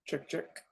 Check, check.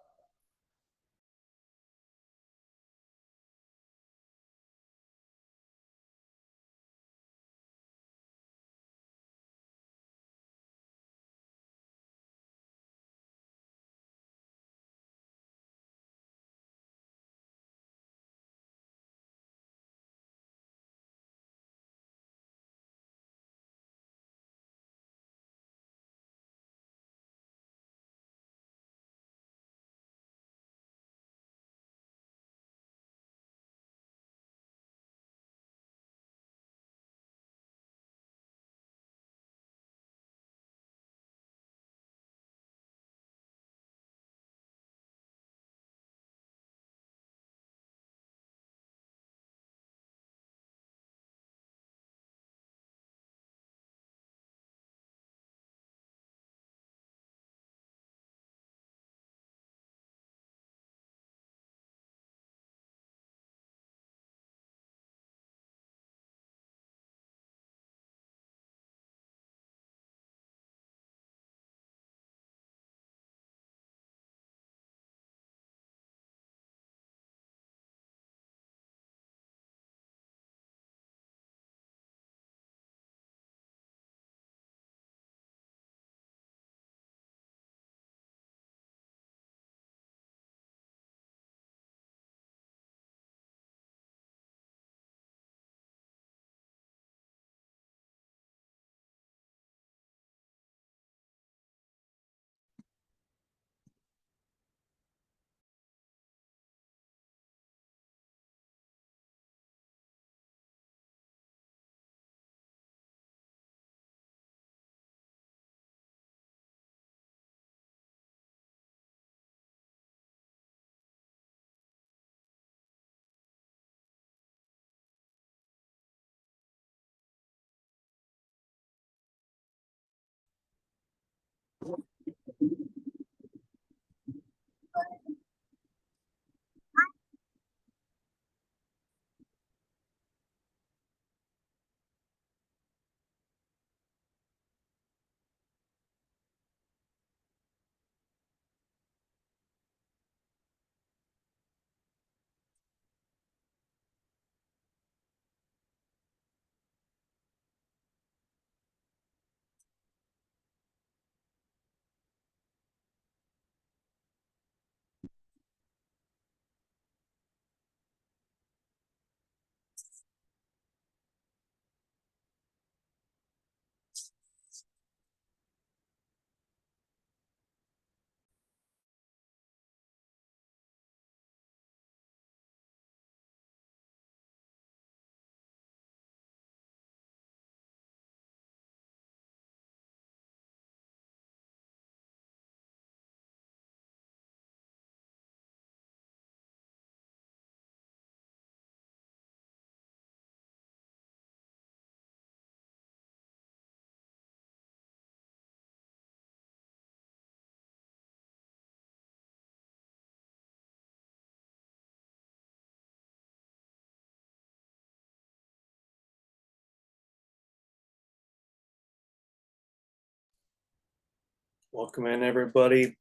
Welcome in, everybody.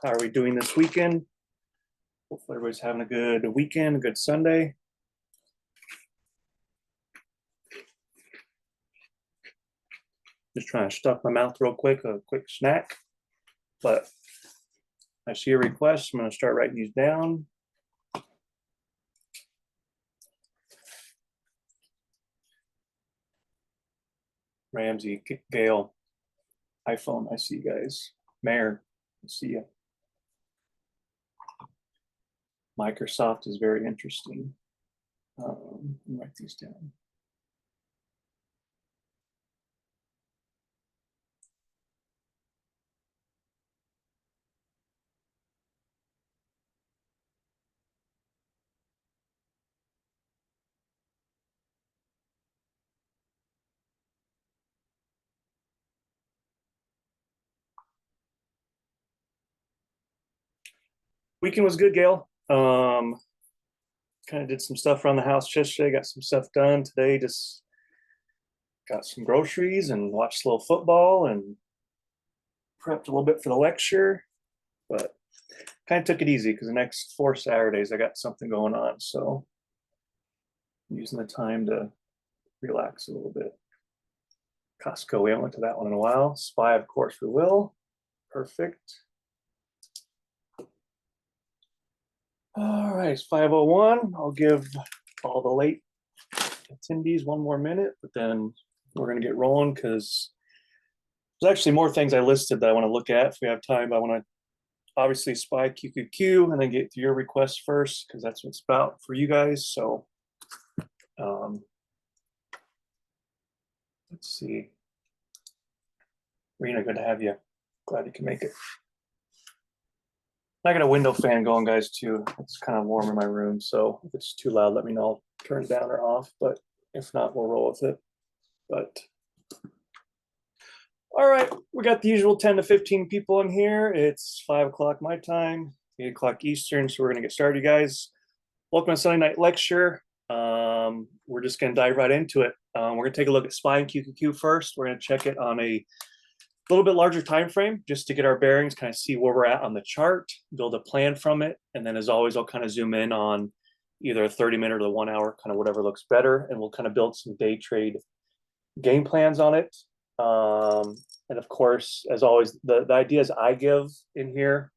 How are we doing this weekend? Hopefully everybody's having a good weekend, a good Sunday. Just trying to stuff my mouth real quick, a quick snack. But I see a request. I'm going to start writing these down. Ramsey, Gail, iPhone, I see you guys. Mayor, I see you. Microsoft is very interesting. Write these down. Weekend was good, Gail. Kind of did some stuff around the house yesterday, got some stuff done today, just got some groceries and watched a little football and prepped a little bit for the lecture. But kind of took it easy because the next 4 Saturdays I got something going on. So using the time to relax a little bit. Costco, we haven't went to that one in a while. SPY, of course, we will. Perfect. All right, it's 5:01. I'll give all the late attendees one more minute, but then we're going to get rolling because there's actually more things I listed that I want to look at if we have time. But I want to obviously SPY QQQ and then get to your requests first because that's what it's about for you guys. So let's see. Rena, good to have you. Glad you can make it. I got a window fan going, guys, too. It's kind of warm in my room, so if it's too loud, let me know. I'll turn it down or off, but if not, we'll roll with it. But all right, we got the usual 10 to 15 people in here. It's 5 o'clock my time, 8 o'clock Eastern, so we're gonna get started, you guys. Welcome to Sunday Night Lecture. We're just gonna dive right into it. We're gonna take a look at SPY and QQQ first. We're gonna check it on a little bit larger time frame just to get our bearings, kind of see where we're at on the chart, build a plan from it, and then as always, I'll kind of zoom in on either a 30-minute or the 1 hour, kind of whatever looks better, and we'll kind of build some day trade game plans on it. And of course, as always, the ideas I give in here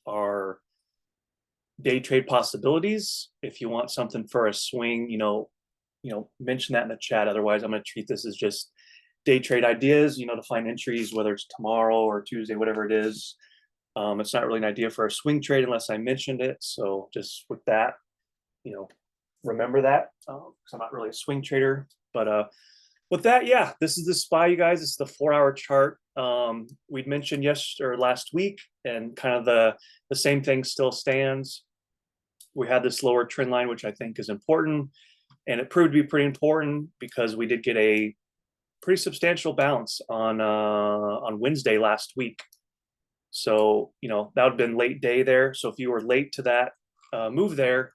are day trade possibilities. If you want something for a swing, mention that in the chat. Otherwise, I'm going to treat this as just day trade ideas, to find entries, whether it's tomorrow or Tuesday, whatever it is. It's not really an idea for a swing trade unless I mentioned it. So just with that, remember that, because I'm not really a swing trader. But with that, yeah, this is the SPY, you guys. It's the 4-hour chart. We'd mentioned last week, and kind of the same thing still stands. We had this lower trend line, which I think is important, and it proved to be pretty important because we did get a pretty substantial bounce on Wednesday last week. So that would have been late day there. So if you were late to that move there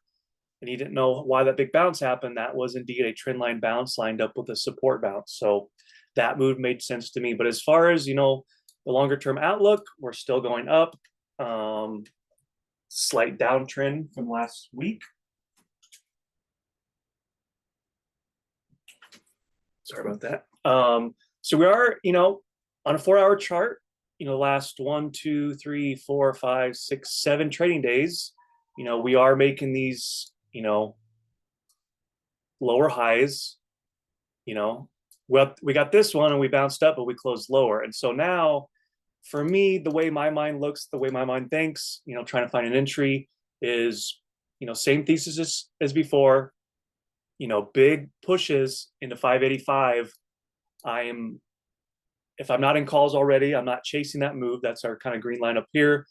and you didn't know why that big bounce happened, that was indeed a trend line bounce lined up with a support bounce. So that move made sense to me. But as far as the longer term outlook, we're still going up. Slight downtrend from last week. Sorry about that. So we are, on a 4-hour chart, last 1, 2, 3, 4, 5, 6, 7 trading days, we are making these, lower highs. We got this one and we bounced up, but we closed lower. And so now, for me, the way my mind looks, the way my mind thinks, trying to find an entry is, same thesis as before. Big pushes into 585. If I'm not in calls already, I'm not chasing that move. That's our kind of green line up here.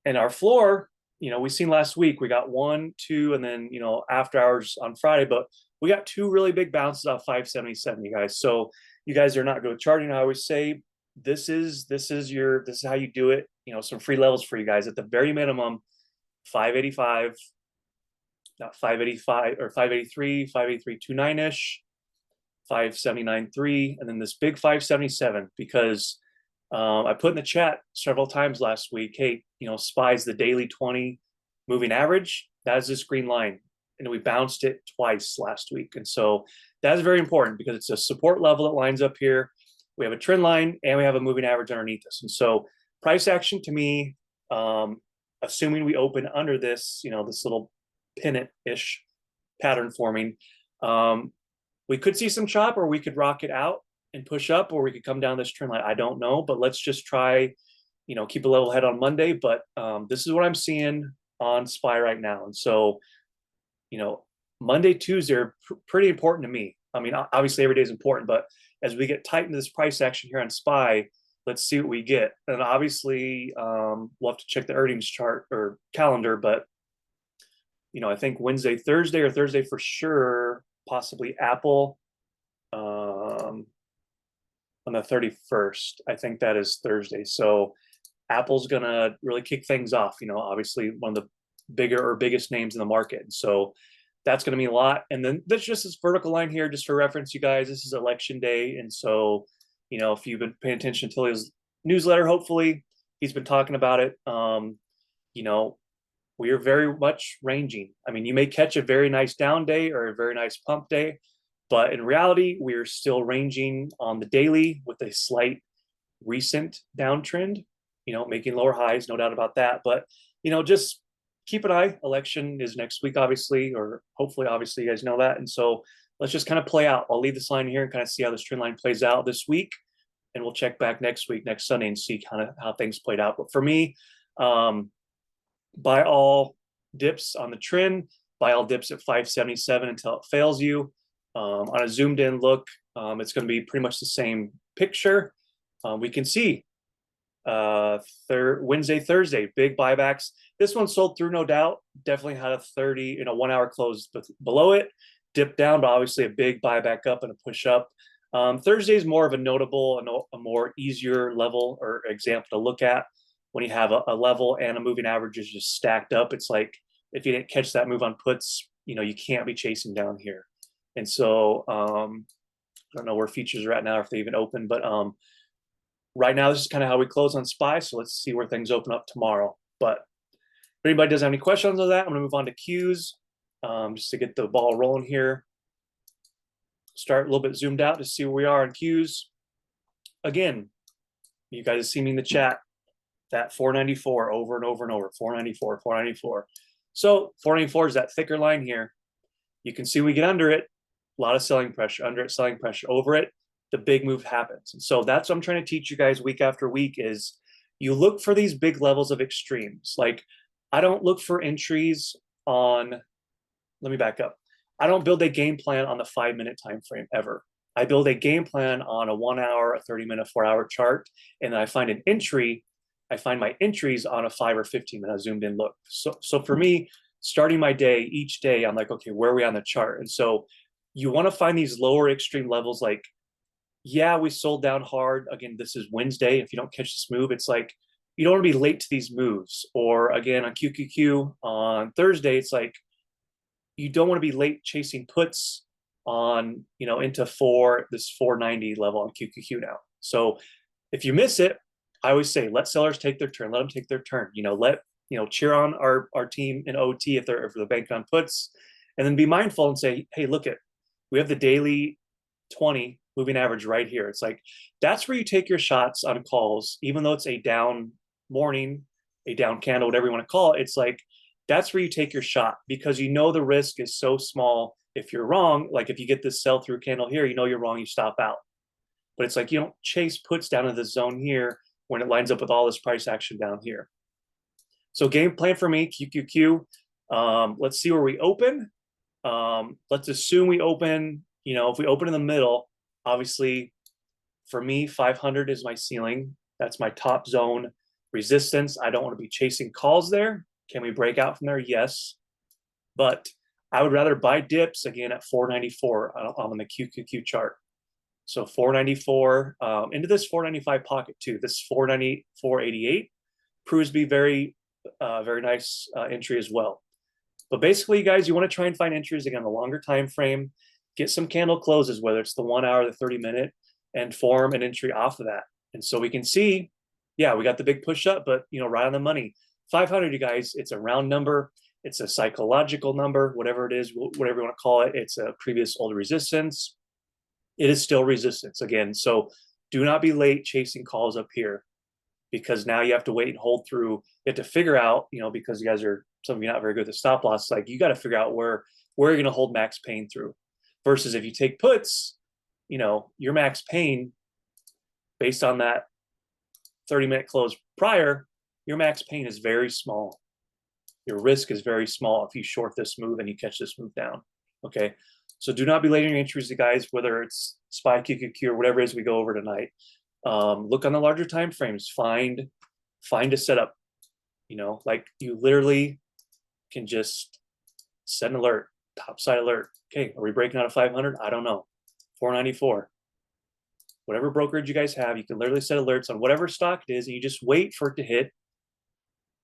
And our floor, we seen last week, we got 1, 2, and then, after hours on Friday, but we got 2 really big bounces off 577, you guys. So you guys are not good with charting. I always say, this is how you do it. Some free levels for you guys at the very minimum, 585, not 585 or 583, 583.29-ish, 579.3, and then this big 577, because I put in the chat several times last week, hey, SPY's the daily 20 moving average. That is this green line. And we bounced it twice last week. And so that's very important because it's a support level that lines up here. We have a trend line and we have a moving average underneath us. And so price action to me, assuming we open under this, this little pennant-ish pattern forming, we could see some chop, or we could rock it out and push up, or we could come down this trend line. I don't know, but let's just try, keep a level head on Monday. But this is what I'm seeing on SPY right now. And so, Monday, Tuesday are pretty important to me. I mean, obviously every day is important, but as we get tight into this price action here on SPY, let's see what we get. And obviously, we'll have to check the earnings chart or calendar, but I think Wednesday, Thursday, or Thursday for sure, possibly Apple on the 31st. I think that is Thursday. So Apple's gonna really kick things off, obviously one of the biggest names in the market. And so that's gonna mean a lot. And then there's just this vertical line here, just for reference, you guys, this is election day. And so, if you've been paying attention to his newsletter, hopefully he's been talking about it. you know, we are very much ranging. I mean, you may catch a very nice down day or a very nice pump day, but in reality, we are still ranging on the daily with a slight recent downtrend, making lower highs, no doubt about that. But, just keep an eye. Election is next week, obviously, or hopefully, obviously, you guys know that. And so let's just kind of play out. I'll leave this line here and kind of see how this trend line plays out this week. And we'll check back next week, next Sunday, and see kind of how things played out. But for me, buy all dips on the trend, buy all dips at 577 until it fails you. On a zoomed in look, it's going to be pretty much the same picture. We can see Wednesday, Thursday, big buybacks. This one sold through, no doubt. Definitely had a 30 in a 1 hour close below it, dipped down, but obviously a big buyback up and a push up. Thursday is more of a notable, a more easier level or example to look at when you have a level and a moving average is just stacked up. It's like if you didn't catch that move on puts, you can't be chasing down here. And so I don't know where futures are at now, if they even open, but right now this is kind of how we close on SPY. So let's see where things open up tomorrow. But if anybody does have any questions on that, I'm going to move on to Qs just to get the ball rolling here. Start a little bit zoomed out to see where we are on Qs. Again, you guys see me in the chat, that 494 over and over and over, 494, 494. So 494 is that thicker line here. You can see we get under it, a lot of selling pressure, under it, selling pressure, over it, the big move happens. And so that's what I'm trying to teach you guys week after week is you look for these big levels of extremes. Like I don't look for entries on, let me back up. I don't build a game plan on the 5-minute time frame ever. I build a game plan on a 1 hour, a 30-minute, 4-hour chart, and then I find an entry. I find my entries on a 5 or 15-minute zoomed in look. So for me, starting my day, each day, I'm like, okay, where are we on the chart? And so you want to find these lower extreme levels. Like, yeah, we sold down hard. Again, this is Wednesday. If you don't catch this move, it's like you don't want to be late to these moves. Or again, on QQQ on Thursday, it's like you don't want to be late chasing puts on, into this 490 level on QQQ now. So if you miss it, I always say, let sellers take their turn. Let them take their turn. Cheer on our team in OT if they're banking on puts, and then be mindful and say, hey, look we have the daily 20 moving average right here. It's like that's where you take your shots on calls, even though it's a down morning, a down candle, whatever you want to call it. It's like that's where you take your shot because the risk is so small. If you're wrong, like if you get this sell through candle here, you're wrong, you stop out. But it's like you don't chase puts down in the zone here when it lines up with all this price action down here. So game plan for me, QQQ. Let's see where we open. Let's assume we open, if we open in the middle, obviously for me, 500 is my ceiling. That's my top zone resistance. I don't want to be chasing calls there. Can we break out from there? Yes. But I would rather buy dips again at 494 on the QQQ chart. So 494 into this 495 pocket too. This 494.88 proves to be very nice entry as well. But basically, guys, you want to try and find entries again the longer time frame, get some candle closes, whether it's the 1 hour, the 30-minute, and form an entry off of that. And so we can see, yeah, we got the big push up, but right on the money. 500, you guys, it's a round number. It's a psychological number, whatever it is, whatever you want to call it. It's a previous old resistance. It is still resistance again. So do not be late chasing calls up here because now you have to wait and hold through. You have to figure out, because you guys are, some of you not very good at the stop loss, like you got to figure out where you're going to hold max pain through versus if you take puts, your max pain based on that 30-minute close prior, your max pain is very small. Your risk is very small if you short this move and you catch this move down. Okay. So do not be late in your entries, guys, whether it's SPY, QQQ, or whatever it is we go over tonight. Look on the larger time frames. Find a setup. Like you literally can just set an alert, topside alert. Okay, are we breaking out of 500? I don't know. 494. Whatever brokerage you guys have, you can literally set alerts on whatever stock it is, and you just wait for it to hit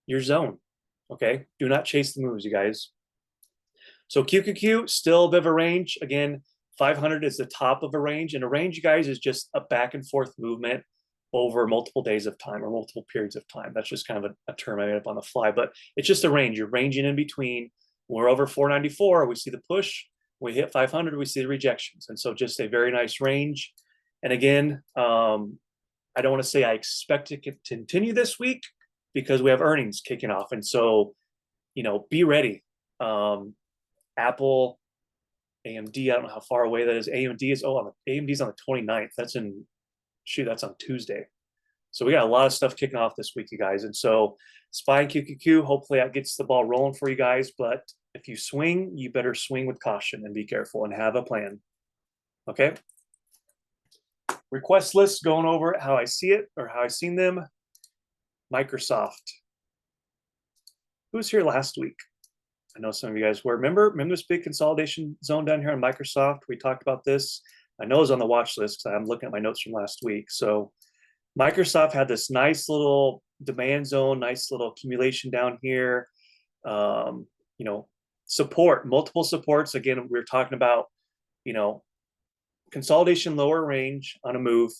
your zone. Okay, do not chase the moves, you guys. So QQQ, still a bit of a range. Again, 500 is the top of a range. And a range, you guys, is just a back and forth movement. over multiple days of time or multiple periods of time. That's just kind of a term I made up on the fly, but it's just a range. You're ranging in between. When we're over 494, we see the push. When we hit 500, we see the rejections. And so just a very nice range. And again, I don't want to say I expect it to continue this week because we have earnings kicking off. And so, be ready. Apple, AMD, I don't know how far away that is. AMD's on the 29th. That's on Tuesday. So we got a lot of stuff kicking off this week, you guys. And so SPY and QQQ, hopefully that gets the ball rolling for you guys. But if you swing, you better swing with caution and be careful and have a plan. Okay. Request lists, going over how I see it or how I seen them. Microsoft. Who was here last week? I know some of you guys were. Remember this big consolidation zone down here on Microsoft? We talked about this. I know it was on the watch list because I'm looking at my notes from last week. So Microsoft had this nice little demand zone, nice little accumulation down here. Support, multiple supports. Again, we were talking about, consolidation lower range on a move.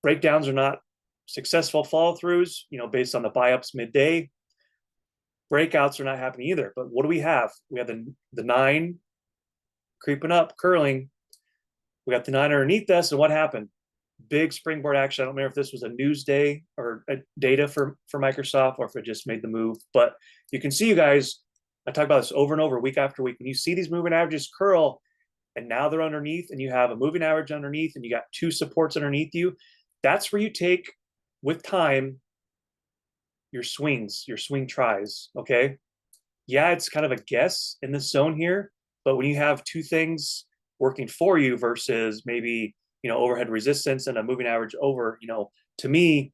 Breakdowns are not successful follow-throughs, based on the buy-ups midday. Breakouts are not happening either. But what do we have? We have the 9 creeping up, curling. We got the 9 underneath us, and what happened? Big springboard action. I don't remember if this was a news day or a data for Microsoft or if it just made the move. But you can see, you guys, I talk about this over and over, week after week. When you see these moving averages curl, and now they're underneath, and you have a moving average underneath, and you got 2 supports underneath you, that's where you take, with time, your swings, your swing tries, okay? Yeah, it's kind of a guess in this zone here, but when you have 2 things working for you versus maybe, overhead resistance and a moving average over, to me,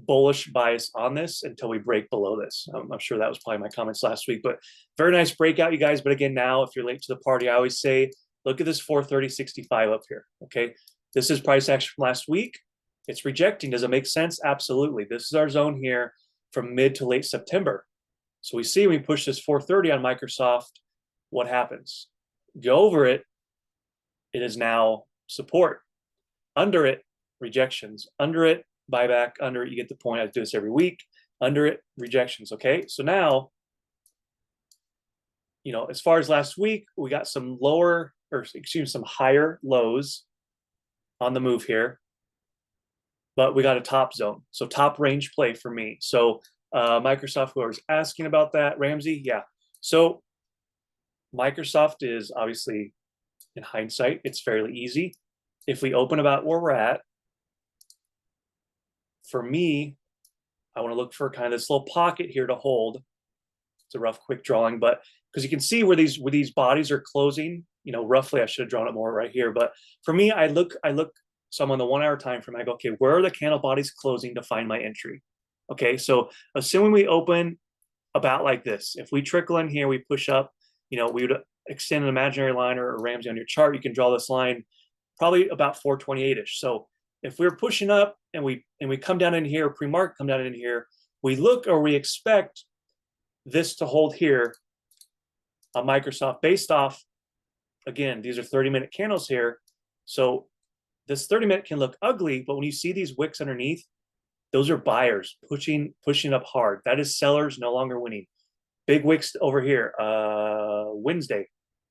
bullish bias on this until we break below this. I'm sure that was probably my comments last week, but very nice breakout, you guys. But again, now, if you're late to the party, I always say, look at this 430.65 up here, okay? This is price action from last week. It's rejecting. Does it make sense? Absolutely. This is our zone here from mid to late September. So we see when we push this 430 on Microsoft, what happens? Go over it, it is now support. Under it, rejections. Under it, buyback. Under it, you get the point. I do this every week. Under it, rejections. Okay, so now, as far as last week, we got some some higher lows on the move here, but we got a top zone. So top range play for me. So Microsoft, whoever's asking about that, Ramsey, yeah. So Microsoft is obviously, in hindsight, it's fairly easy. If we open about where we're at, for me, I want to look for kind of this little pocket here to hold. It's a rough, quick drawing, but because you can see where these bodies are closing, roughly, I should have drawn it more right here. But for me, I look, so I'm on the 1 hour time frame. I go, okay, where are the candle bodies closing to find my entry? Okay, so assuming we open about like this, if we trickle in here, we push up, we would extend an imaginary line or a Ramsey on your chart. You can draw this line probably about 428-ish. So if we're pushing up and we come down in here, pre-market come down in here, we look or we expect this to hold here on Microsoft based off, again, these are 30-minute candles here. So this 30-minute can look ugly, but when you see these wicks underneath, those are buyers pushing up hard. That is sellers no longer winning. Big wicks over here, Wednesday,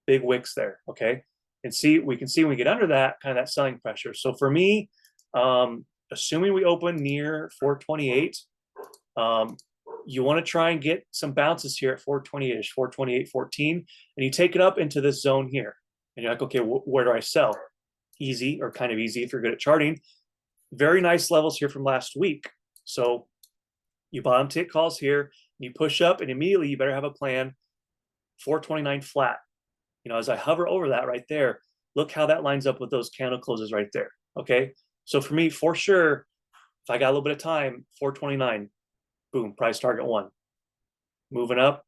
big wicks there, okay? And we can see when we get under that, kind of that selling pressure. So for me, assuming we open near 428, you want to try and get some bounces here at 428-ish, 428.14, and you take it up into this zone here. And you're like, okay, where do I sell? Easy, or kind of easy if you're good at charting. Very nice levels here from last week. So you bottom tick calls here, and you push up, and immediately you better have a plan. 429 flat. As I hover over that right there, look how that lines up with those candle closes right there. Okay, so for me, for sure, if I got a little bit of time, 429, boom, price target 1. Moving up,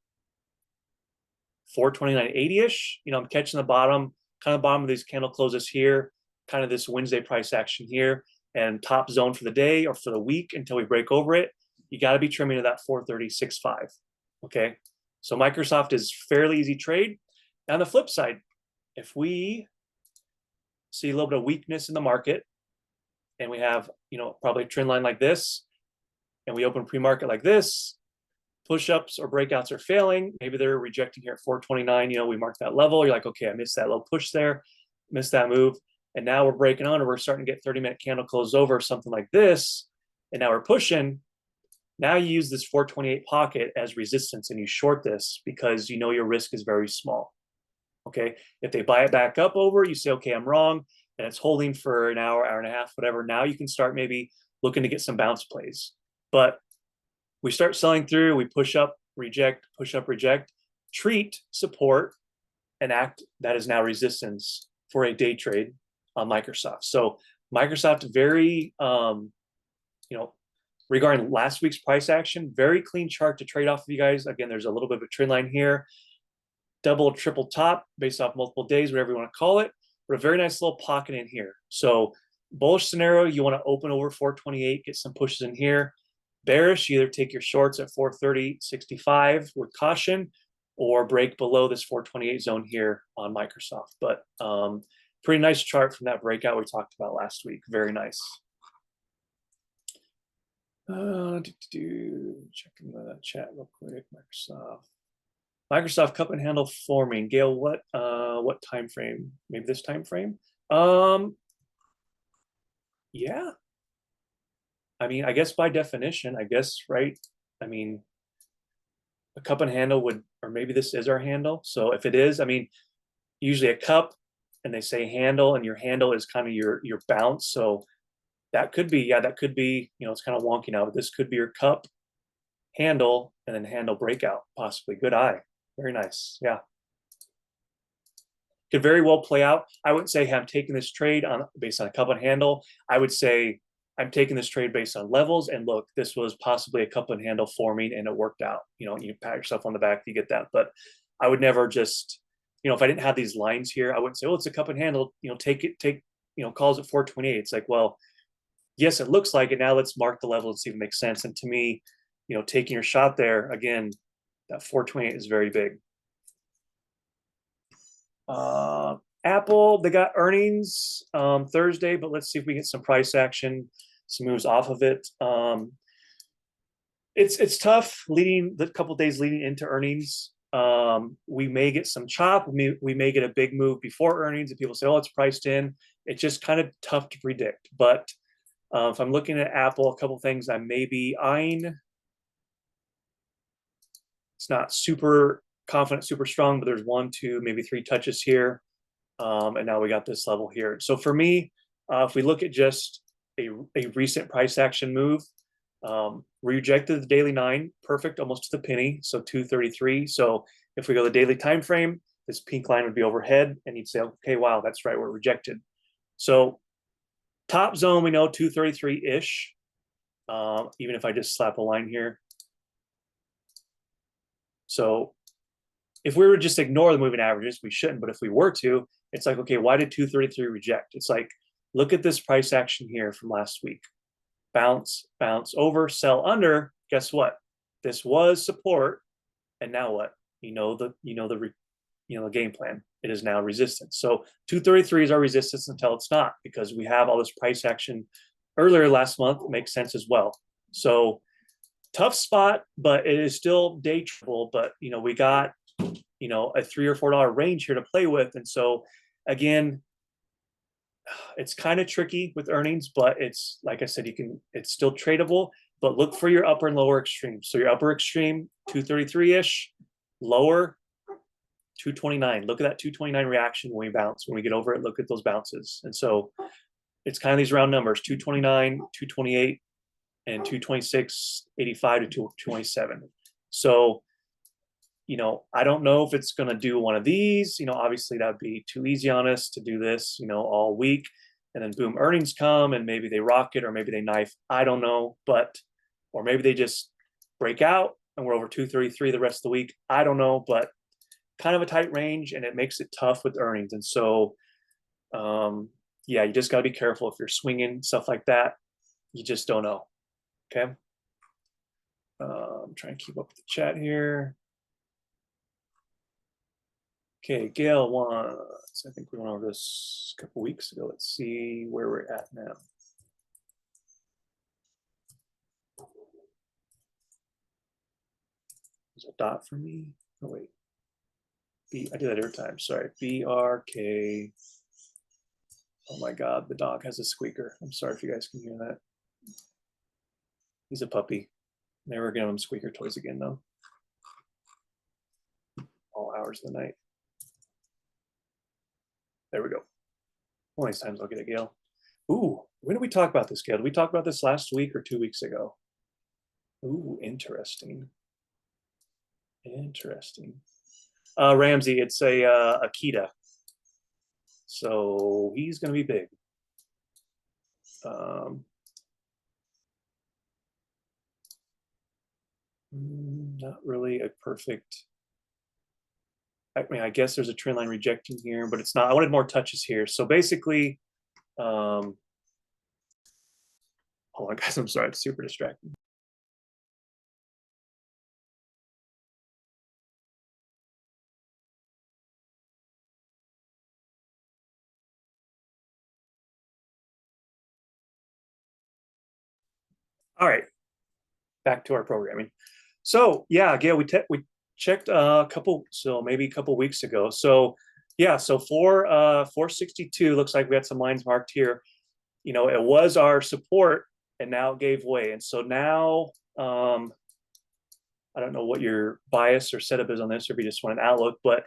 429.80-ish. I'm catching the bottom, kind of bottom of these candle closes here, kind of this Wednesday price action here, and top zone for the day or for the week until we break over it. You got to be trimming to that 430.65. Okay, so Microsoft is fairly easy trade. Now on the flip side, if we see a little bit of weakness in the market and we have, probably a trend line like this, and we open pre-market like this, push-ups or breakouts are failing. Maybe they're rejecting here at 429. We mark that level. You're like, okay, I missed that little push there, missed that move. And now we're breaking on, or we're starting to get 30-minute candle close over, something like this. And now we're pushing. Now you use this 428 pocket as resistance and you short this because you know your risk is very small. Okay. If they buy it back up over, you say, okay, I'm wrong. And it's holding for an hour, hour and a half, whatever. Now you can start maybe looking to get some bounce plays. But we start selling through, we push up, reject, push up, reject, treat support, and act that is now resistance for a day trade on Microsoft. So Microsoft, very, regarding last week's price action, very clean chart to trade off of you guys. Again, there's a little bit of a trend line here, double, triple top based off multiple days, whatever you want to call it, but a very nice little pocket in here. So bullish scenario, you want to open over 428, get some pushes in here. Bearish, you either take your shorts at 430.65 with caution or break below this 428 zone here on Microsoft. But pretty nice chart from that breakout we talked about last week. Very nice. Checking the chat real quick. Microsoft cup and handle forming. Gail, what time frame? Maybe this time frame? Yeah. I mean, I guess by definition, right? I mean, a cup and handle would, or maybe this is our handle. So if it is, I mean, usually a cup and they say handle and your handle is kind of your bounce. So that could be, that could be, it's kind of wonky now, but this could be your cup handle and then handle breakout, possibly. Good eye. Very nice. Yeah. Could very well play out. I wouldn't say, hey, I'm taking this trade based on a cup and handle. I would say, I'm taking this trade based on levels, and look, this was possibly a cup and handle forming and it worked out. You pat yourself on the back, you get that. But I would never just, if I didn't have these lines here, I wouldn't say, oh, it's a cup and handle, take, calls it 428. It's like, well, yes, it looks like it. Now let's mark the level and see if it makes sense. And to me, taking your shot there, again, that 428 is very big. Apple, they got earnings Thursday, but let's see if we get some price action, some moves off of it. It's tough leading the couple days leading into earnings. We may get some chop. We may get a big move before earnings, and people say, "Oh, it's priced in." It's just kind of tough to predict. But if I'm looking at Apple, a couple things I may be eyeing. It's not super confident, super strong, but there's 1, 2, maybe 3 touches here. And now we got this level here. So for me, if we look at just a recent price action move, we rejected the daily 9, perfect, almost to the penny, so 233. So if we go the daily time frame, this pink line would be overhead, and you'd say, okay, wow, that's right, we're rejected. So top zone, we know 233-ish, even if I just slap a line here. So if we were to just ignore the moving averages, we shouldn't, but if we were to, it's like, okay, why did 233 reject? It's like, look at this price action here from last week. Bounce, bounce over, sell under. Guess what? This was support, and now what? The game plan. It is now resistance. So 233 is our resistance until it's not, because we have all this price action earlier last month. It makes sense as well. So tough spot, but it is still day tradeable. But we got a $3 or $4 range here to play with, and so again, it's kind of tricky with earnings, but it's like I said, it's still tradable, but look for your upper and lower extremes. So your upper extreme 233-ish, lower 229. Look at that 229 reaction when we bounce. When we get over it, look at those bounces. And so it's kind of these round numbers: 229, 228, and 226.85 to 227. So I don't know if it's going to do one of these. Obviously that'd be too easy on us to do this, all week, and then boom, earnings come and maybe they rock it, or maybe they knife. I don't know, or maybe they just break out and we're over 233 the rest of the week. I don't know, but kind of a tight range, and it makes it tough with earnings. And so, yeah, you just got to be careful if you're swinging stuff like that. You just don't know. Okay. I'm trying to keep up with the chat here. Okay, Gail wants, I think we went over this a couple weeks ago. Let's see where we're at now. There's a dot for me. Oh wait. I do that every time. Sorry. BRK. Oh my God, the dog has a squeaker. I'm sorry if you guys can hear that. He's a puppy. Never giving him squeaker toys again though. All hours of the night. There we go. How many times I'll get a Gail? Ooh, when did we talk about this, Gail? Did we talk about this last week or 2 weeks ago? Ooh, interesting. Interesting. Ramsey, it's a Akita. So he's going to be big. Not really a perfect. I mean, I guess there's a trend line rejecting here, but it's not. I wanted more touches here. So basically, hold on, guys. I'm sorry. It's super distracting. All right, back to our programming. So yeah, Gail, we checked a couple, so maybe a couple weeks ago. So yeah, so for 462, looks like we had some lines marked here. You know, it was our support, and now it gave way. And so now, I don't know what your bias or setup is on this, or if you just want an outlook, but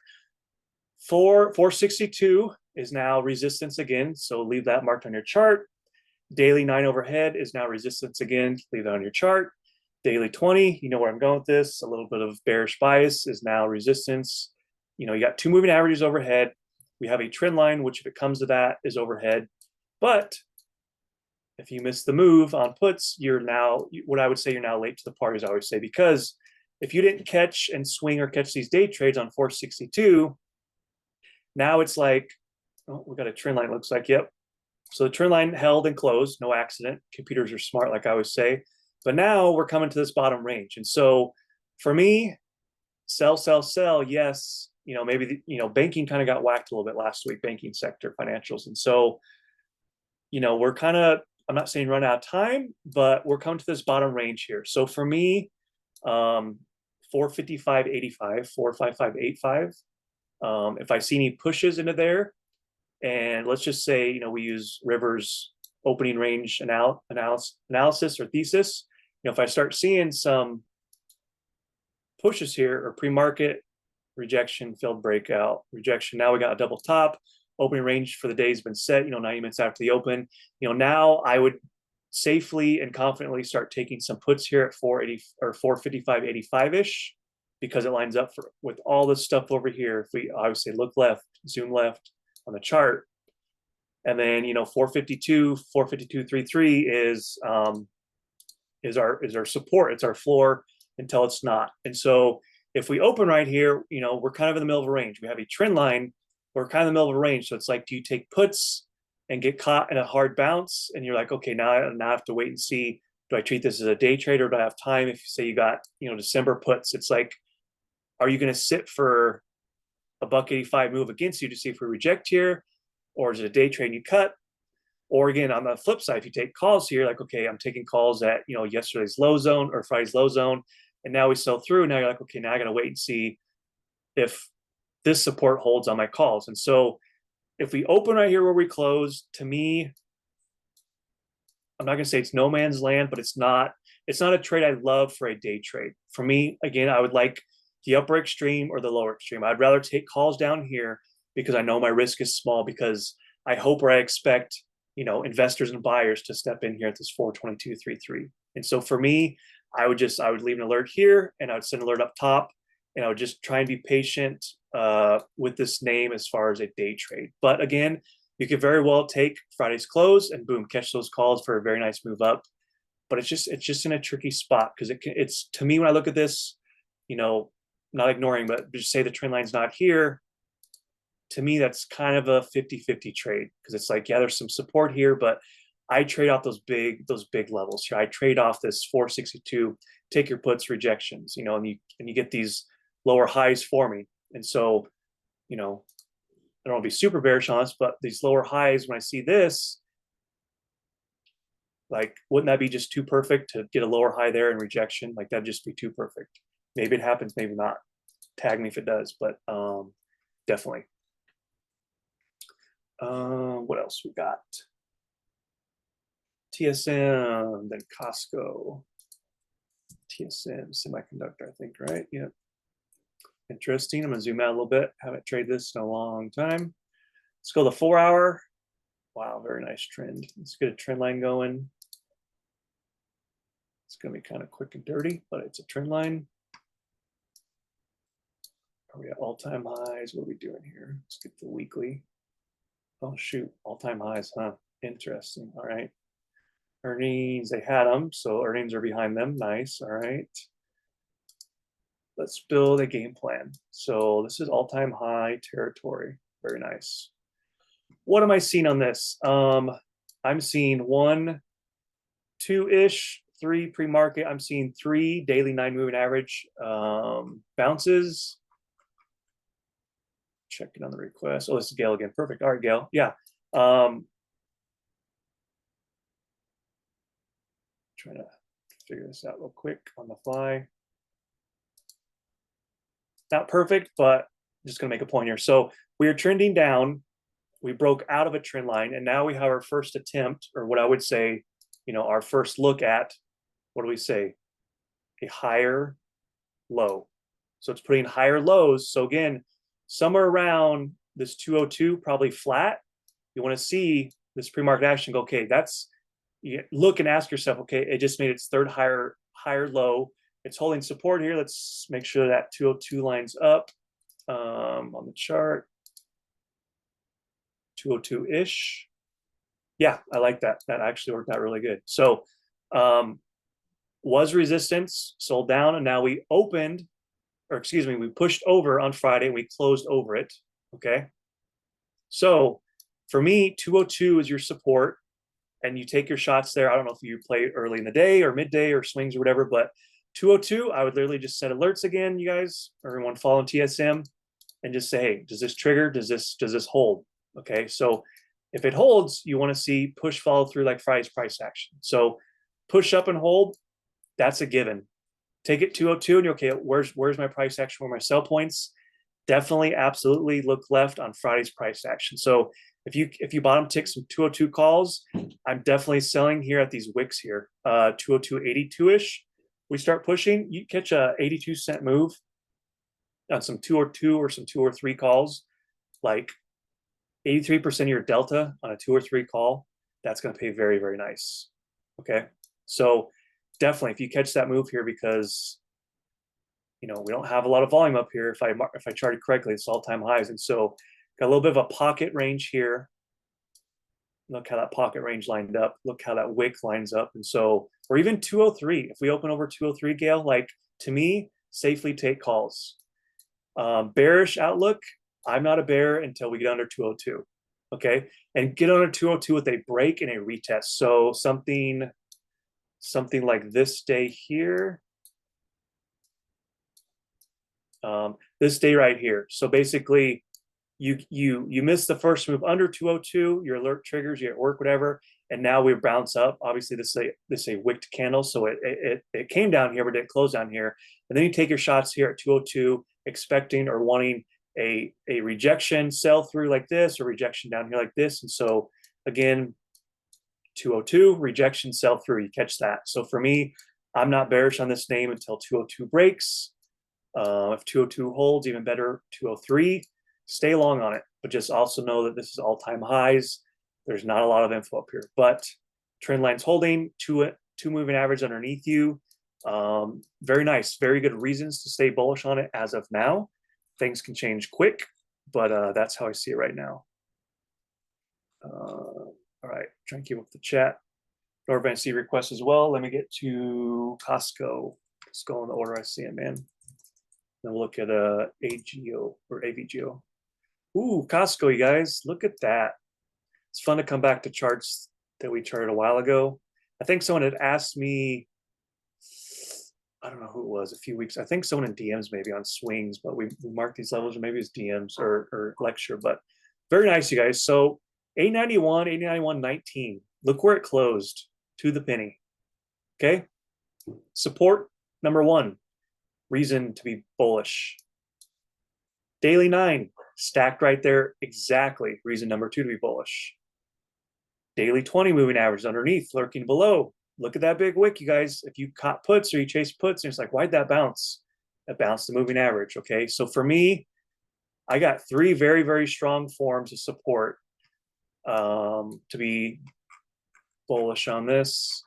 462 is now resistance again. So leave that marked on your chart. Daily 9 overhead is now resistance again. Leave that on your chart. Daily 20, you know where I'm going with this. A little bit of bearish bias is now resistance. You know, you got 2 moving averages overhead. We have a trend line, which if it comes to that is overhead. But if you miss the move on puts, you're now, what I would say, you're now late to the party, as I always say, because if you didn't catch and swing or catch these day trades on 462, now it's like, oh, we got a trend line, it looks like, yep. So the trend line held and closed, no accident. Computers are smart, like I always say. But now we're coming to this bottom range. And so for me, sell, sell, sell, yes. You know, maybe, banking kind of got whacked a little bit last week, banking sector, financials. And so, we're kind of, I'm not saying run out of time, but we're coming to this bottom range here. So for me, 455.85, 455.85. If I see any pushes into there, and let's just say, we use Rivers opening range analysis or thesis. If I start seeing some pushes here or pre-market rejection, failed breakout, rejection, now we got a double top, opening range for the day has been set, 90 minutes after the open. Now I would safely and confidently start taking some puts here at 480 or 455.85-ish, because it lines up with all this stuff over here. If we obviously look left, zoom left on the chart, and then 452, 452.33 is our support. It's our floor until it's not. And so if we open right here, we're kind of in the middle of a range. We have a trend line. We're kind of in the middle of a range. So it's like, do you take puts and get caught in a hard bounce? And you're like, okay, now I have to wait and see. Do I treat this as a day trade, or do I have time? If you say you got, December puts, it's like, are you going to sit for a $1.85 move against you to see if we reject here? Or is it a day trade and you cut? Or again, on the flip side, if you take calls here, like, okay, I'm taking calls at, yesterday's low zone or Friday's low zone, and now we sell through. Now you're like, okay, now I got to wait and see if this support holds on my calls. And so if we open right here where we close, to me, I'm not going to say it's no man's land, but it's not a trade I love for a day trade. For me, again, I would like the upper extreme or the lower extreme. I'd rather take calls down here because I know my risk is small, because I hope or I expect, investors and buyers to step in here at this 422.33. And so for me, I would leave an alert here, and I would send an alert up top, and I would just try and be patient with this name as far as a day trade. But again, you could very well take Friday's close and boom, catch those calls for a very nice move up. But it's just in a tricky spot, because it's to me, when I look at this, not ignoring, but just say the trend line's not here. To me, that's kind of a 50-50 trade, because it's like, yeah, there's some support here, but I trade off those big levels here. I trade off this 462, take your puts, rejections, and you get these lower highs forming. And so, I don't want to be super bearish on this, but these lower highs, when I see this, like, wouldn't that be just too perfect to get a lower high there and rejection? Like, that'd just be too perfect. Maybe it happens, maybe not. Tag me if it does, but definitely. What else we got? TSM, then Costco. TSM, semiconductor, I think, right? Yep. Interesting. I'm gonna zoom out a little bit. Haven't traded this in a long time. Let's go the 4 hour. Wow, very nice trend. Let's get a trend line going. It's gonna be kind of quick and dirty, but it's a trend line. Are we at all-time highs? What are we doing here? Let's get the weekly. Oh shoot, all-time highs, huh? Interesting. All right. Earnings, they had them, so earnings are behind them. Nice. All right. Let's build a game plan. So this is all-time high territory. Very nice. What am I seeing on this? I'm seeing 1, 2-ish, 3 pre-market. I'm seeing 3 daily 9 moving average bounces. Checking on the request. Oh, this is Gail again. Perfect. All right, Gail. Yeah. Trying to figure this out real quick on the fly. Not perfect, but I'm just going to make a point here. So we are trending down. We broke out of a trend line, and now we have our first attempt, or what I would say, our first look at, what do we say? A higher low. So it's putting higher lows. So again, somewhere around this 202, probably flat. You want to see this pre-market action go, okay, you look and ask yourself, okay, it just made its third higher low. It's holding support here. Let's make sure that 202 lines up on the chart. 202-ish. Yeah, I like that. That actually worked out really good. So was resistance, sold down, and now we opened, or excuse me, we pushed over on Friday and we closed over it. Okay. So for me, 202 is your support, and you take your shots there. I don't know if you play early in the day or midday or swings or whatever, but 202, I would literally just set alerts again, you guys, everyone following TSM, and just say, hey, does this trigger? Does this hold? Okay. So if it holds, you want to see push follow through like Friday's price action. So push up and hold, that's a given. Take it 202 and you're okay, where's my price action, where are my sell points? Definitely, absolutely look left on Friday's price action. So if you bottom tick some 202 calls, I'm definitely selling here at these wicks here, 202.82-ish. We start pushing, you catch a 82-cent move on some 202 or some 203 calls, like 83% of your delta on a 2 or 3 call, that's going to pay very, very nice. Okay. So definitely, if you catch that move here, because we don't have a lot of volume up here. If I charted correctly, it's all-time highs, and so got a little bit of a pocket range here. Look how that pocket range lined up. Look how that wick lines up, and so, or even 203. If we open over 203, Gail, like, to me, safely take calls. Bearish outlook, I'm not a bear until we get under 202. Okay, and get under 202 with a break and a retest. So something like this day here, this day right here. So basically, you miss the first move under 202, your alert triggers, you at work, whatever, and now we bounce up. Obviously, this is a wicked candle, so it came down here, but didn't close down here. And then you take your shots here at 202, expecting or wanting a rejection, sell through like this, or rejection down here like this. And so again, 202, rejection, sell through, you catch that. So for me, I'm not bearish on this name until 202 breaks. If 202 holds, even better, 203, stay long on it, but just also know that this is all-time highs. There's not a lot of info up here, but trend line's holding, two moving average underneath you. Very nice, very good reasons to stay bullish on it as of now. Things can change quick, but that's how I see it right now. All right, trying to keep up the chat. Norvan C requests as well. Let me get to Costco. Let's go in the order I see it, man. Then we'll look at AGO or AVGO. Ooh, Costco, you guys, look at that. It's fun to come back to charts that we charted a while ago. I think someone had asked me, I don't know who it was, a few weeks. I think someone in DMs maybe on swings, but we marked these levels, or maybe it's DMs or lecture, but very nice, you guys. So 891, 891.19. Look where it closed, to the penny. Okay. Support number 1. reason to be bullish. Daily 9, stacked right there, exactly. Reason number 2 to be bullish. Daily 20 moving average underneath, lurking below. Look at that big wick, you guys. If you caught puts or you chase puts, and it's like, why'd that bounce? That bounced the moving average, okay? So for me, I got 3 very, very strong forms of support to be bullish on this.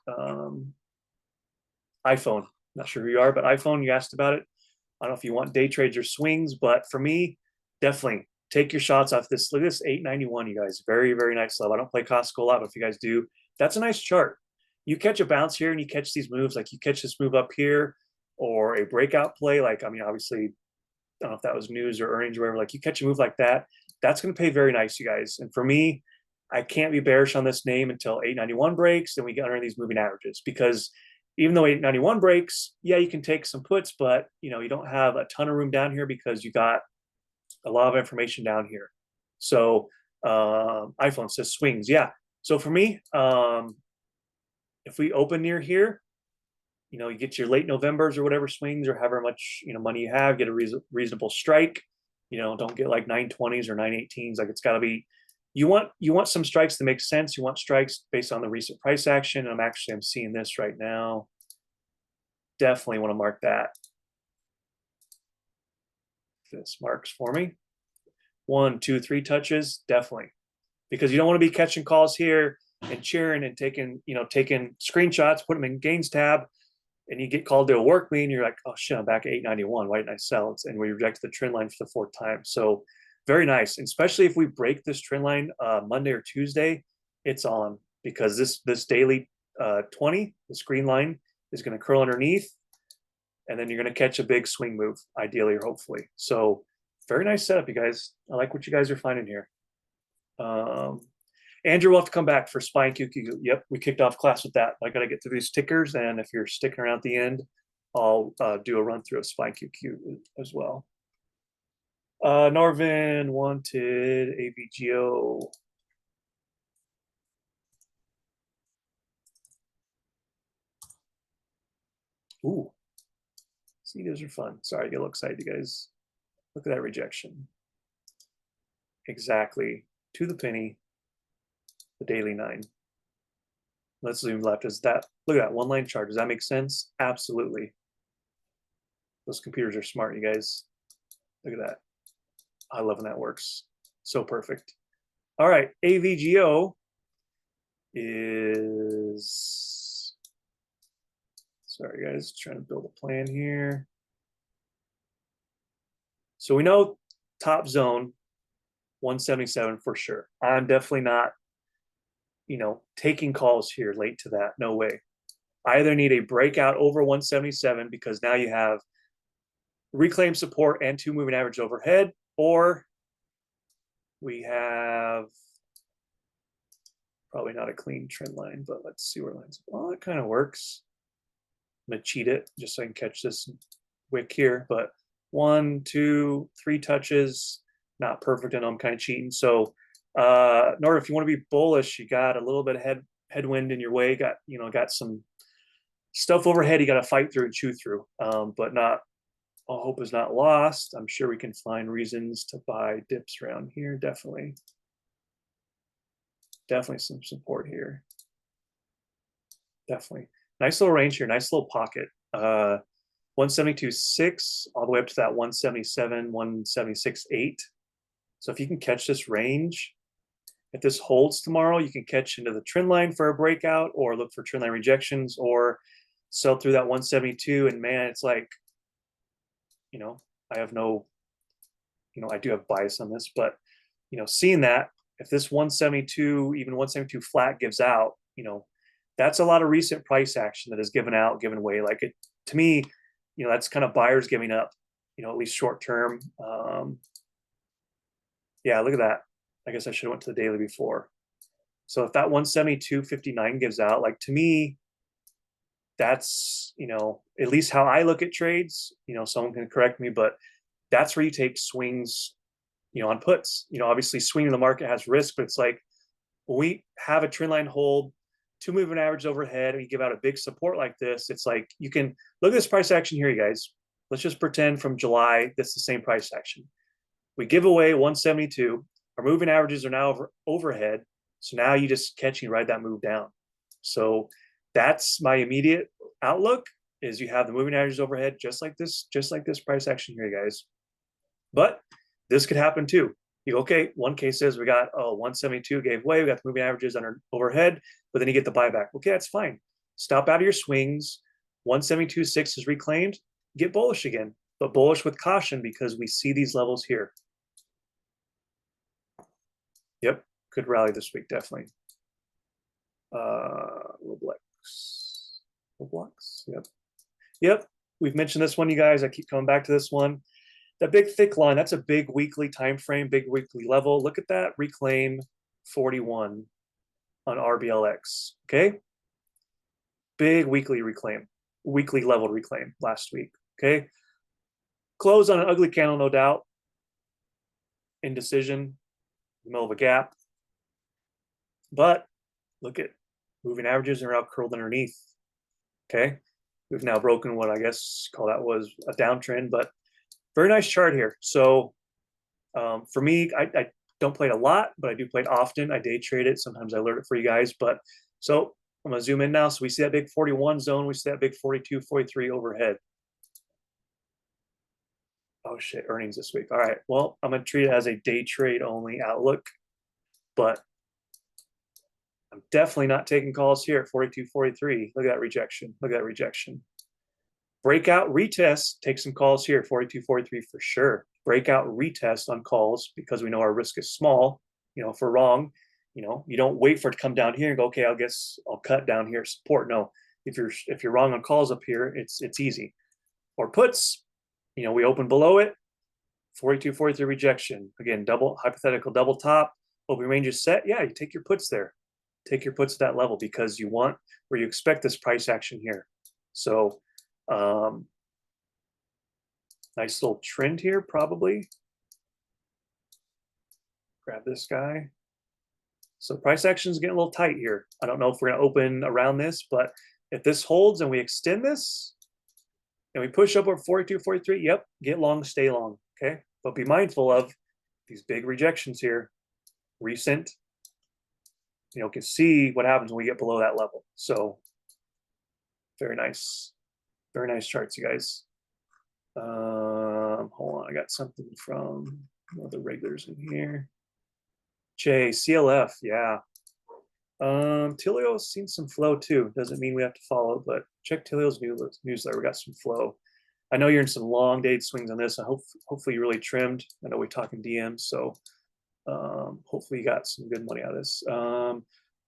iPhone, not sure who you are, but iPhone, you asked about it. I don't know if you want day trades or swings, but for me, definitely take your shots off this. Look at this 891, you guys. Very, very nice level. I don't play Costco a lot, but if you guys do, that's a nice chart. You catch a bounce here and you catch these moves, like you catch this move up here or a breakout play. Like, I mean, obviously, I don't know if that was news or earnings or whatever. Like you catch a move like that, that's going to pay very nice, you guys. And for me, I can't be bearish on this name until 891 breaks and we get under these moving averages, because even though 891 breaks, yeah, you can take some puts, but you don't have a ton of room down here because you got a lot of information down here. So iPhone says swings. Yeah. So for me, if we open near here, you get your late Novembers or whatever swings or however much money you have, get a reasonable strike. Don't get like 920s or 918s. Like it's got to be. You want some strikes that make sense. You want strikes based on the recent price action. I'm seeing this right now. Definitely want to mark that. This marks for me. 1, 2, 3 touches, definitely, because you don't want to be catching calls here and cheering and taking screenshots, put them in gains tab, and you get called to a work meeting. You're like, oh shit, I'm back at 891. Why didn't I sell? And we rejected the trend line for the 4th time. So very nice, and especially if we break this trend line Monday or Tuesday, it's on, because this daily 20, this green line is going to curl underneath, and then you're going to catch a big swing move, ideally or hopefully. So very nice setup, you guys. I like what you guys are finding here. Andrew will have to come back for SPY and QQ. Yep, we kicked off class with that. I got to get through these tickers, and if you're sticking around at the end, I'll do a run through of SPY and QQ as well. Norvin wanted AVGO. Ooh, see, those are fun. Sorry, I get a little excited, you guys. Look at that rejection. Exactly to the penny, the daily 9. Let's zoom left. Is that, look at that one line chart. Does that make sense? Absolutely. Those computers are smart, you guys. Look at that. I love when that works. So perfect. All right, AVGO is, sorry guys, trying to build a plan here. So we know top zone 177 for sure. I'm definitely not, taking calls here late to that. No way. I either need a breakout over 177 because now you have reclaim support and 2 moving average overhead, or we have probably not a clean trend line, but let's see where it lines up. Oh, it kind of works. I'm going to cheat it just so I can catch this wick here, but 1, 2, 3 touches, not perfect, and I'm kind of cheating. So Nora, if you want to be bullish, you got a little bit of headwind in your way, got some stuff overhead you got to fight through and chew through, but not all hope is not lost. I'm sure we can find reasons to buy dips around here. Definitely some support here. Definitely nice little range here, nice little pocket. 172.6 all the way up to that 177, 176.8. So if you can catch this range, if this holds tomorrow, you can catch into the trend line for a breakout, or look for trend line rejections, or sell through that 172. And man, it's like, I have no, I do have bias on this, but seeing that, if this 172, even 172 flat gives out, that's a lot of recent price action that is given away. Like it, to me, that's kind of buyers giving up, at least short term. Yeah, look at that. I guess I should have went to the daily before. So if that 172.59 gives out, like to me, that's, at least how I look at trades, someone can correct me, but that's where you take swings, on puts. Obviously swinging the market has risk, but it's like when we have a trend line hold, 2 moving average overhead, and you give out a big support like this, it's like you can look at this price action here, you guys. let's just pretend from July, that's the same price action. We give away 172. Our moving averages are now overhead. So now you just catch and ride that move down. So that's my immediate outlook is you have the moving averages overhead just like this price action here, guys. But this could happen too. You go, okay, one case says we got 172 gave way, we got the moving averages under overhead, but then you get the buyback. Okay, that's fine. Stop out of your swings. 172.6 is reclaimed. Get bullish again, but bullish with caution because we see these levels here. Yep, could rally this week, definitely. Roblox. Yep. We've mentioned this one, you guys. I keep coming back to this one. That big thick line, that's a big weekly time frame, big weekly level. Look at that reclaim 41 on RBLX. Okay. Big weekly reclaim, weekly level reclaim last week. Okay. Close on an ugly candle, no doubt. Indecision, in the middle of a gap. But look at moving averages are out curled underneath. Okay. We've now broken what I guess call that was a downtrend, but very nice chart here. So for me, I don't play it a lot, but I do play it often. I day trade it. Sometimes I learn it for you guys. But so I'm going to zoom in now. So we see that big 41 zone. We see that big 42, 43 overhead. Oh, shit. Earnings this week. All right. Well, I'm going to treat it as a day trade only outlook. But I'm definitely not taking calls here at 42, 43. Look at that rejection. Look at that rejection. Breakout retest, take some calls here, 42, 43 for sure. Breakout retest on calls because we know our risk is small. You know, if we're wrong, you know, you don't wait for it to come down here and go, okay, I guess I'll cut down here support. No, if you're wrong on calls up here, it's easy. Or puts, you know, we open below it, 42, 43 rejection. Again, hypothetical double top, open range is set. Yeah, you take your puts there. Take your puts at that level because you want or you expect this price action here. So nice little trend here, probably. Grab this guy. So price action is getting a little tight here. I don't know if we're going to open around this, but if this holds and we extend this and we push up over 42, 43, yep, get long, stay long, okay? But be mindful of these big rejections here, recent. You know, can see what happens when we get below that level. So very nice charts, you guys. Hold on, I got something from one of the regulars in here. CLF, yeah. Tilio's seen some flow too. Doesn't mean we have to follow, but check Tilio's newsletter. We got some flow. I know you're in some long dated swings on this. Hopefully you really trimmed. I know we're talking DMs, so hopefully you got some good money out of this.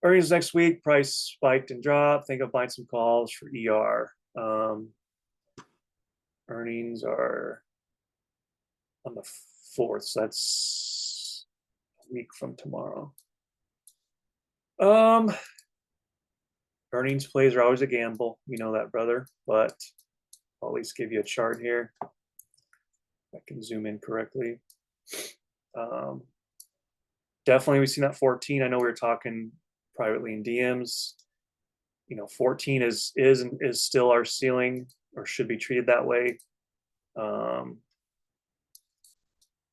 Earnings next week, price spiked and dropped. Think of buying some calls for ER. Earnings are on the 4th, so that's a week from tomorrow. Earnings plays are always a gamble. You know that, brother, but I'll at least give you a chart here. I can zoom in correctly. Definitely we've seen that 14. I know we were talking privately in DMs. You know, 14 is still our ceiling or should be treated that way.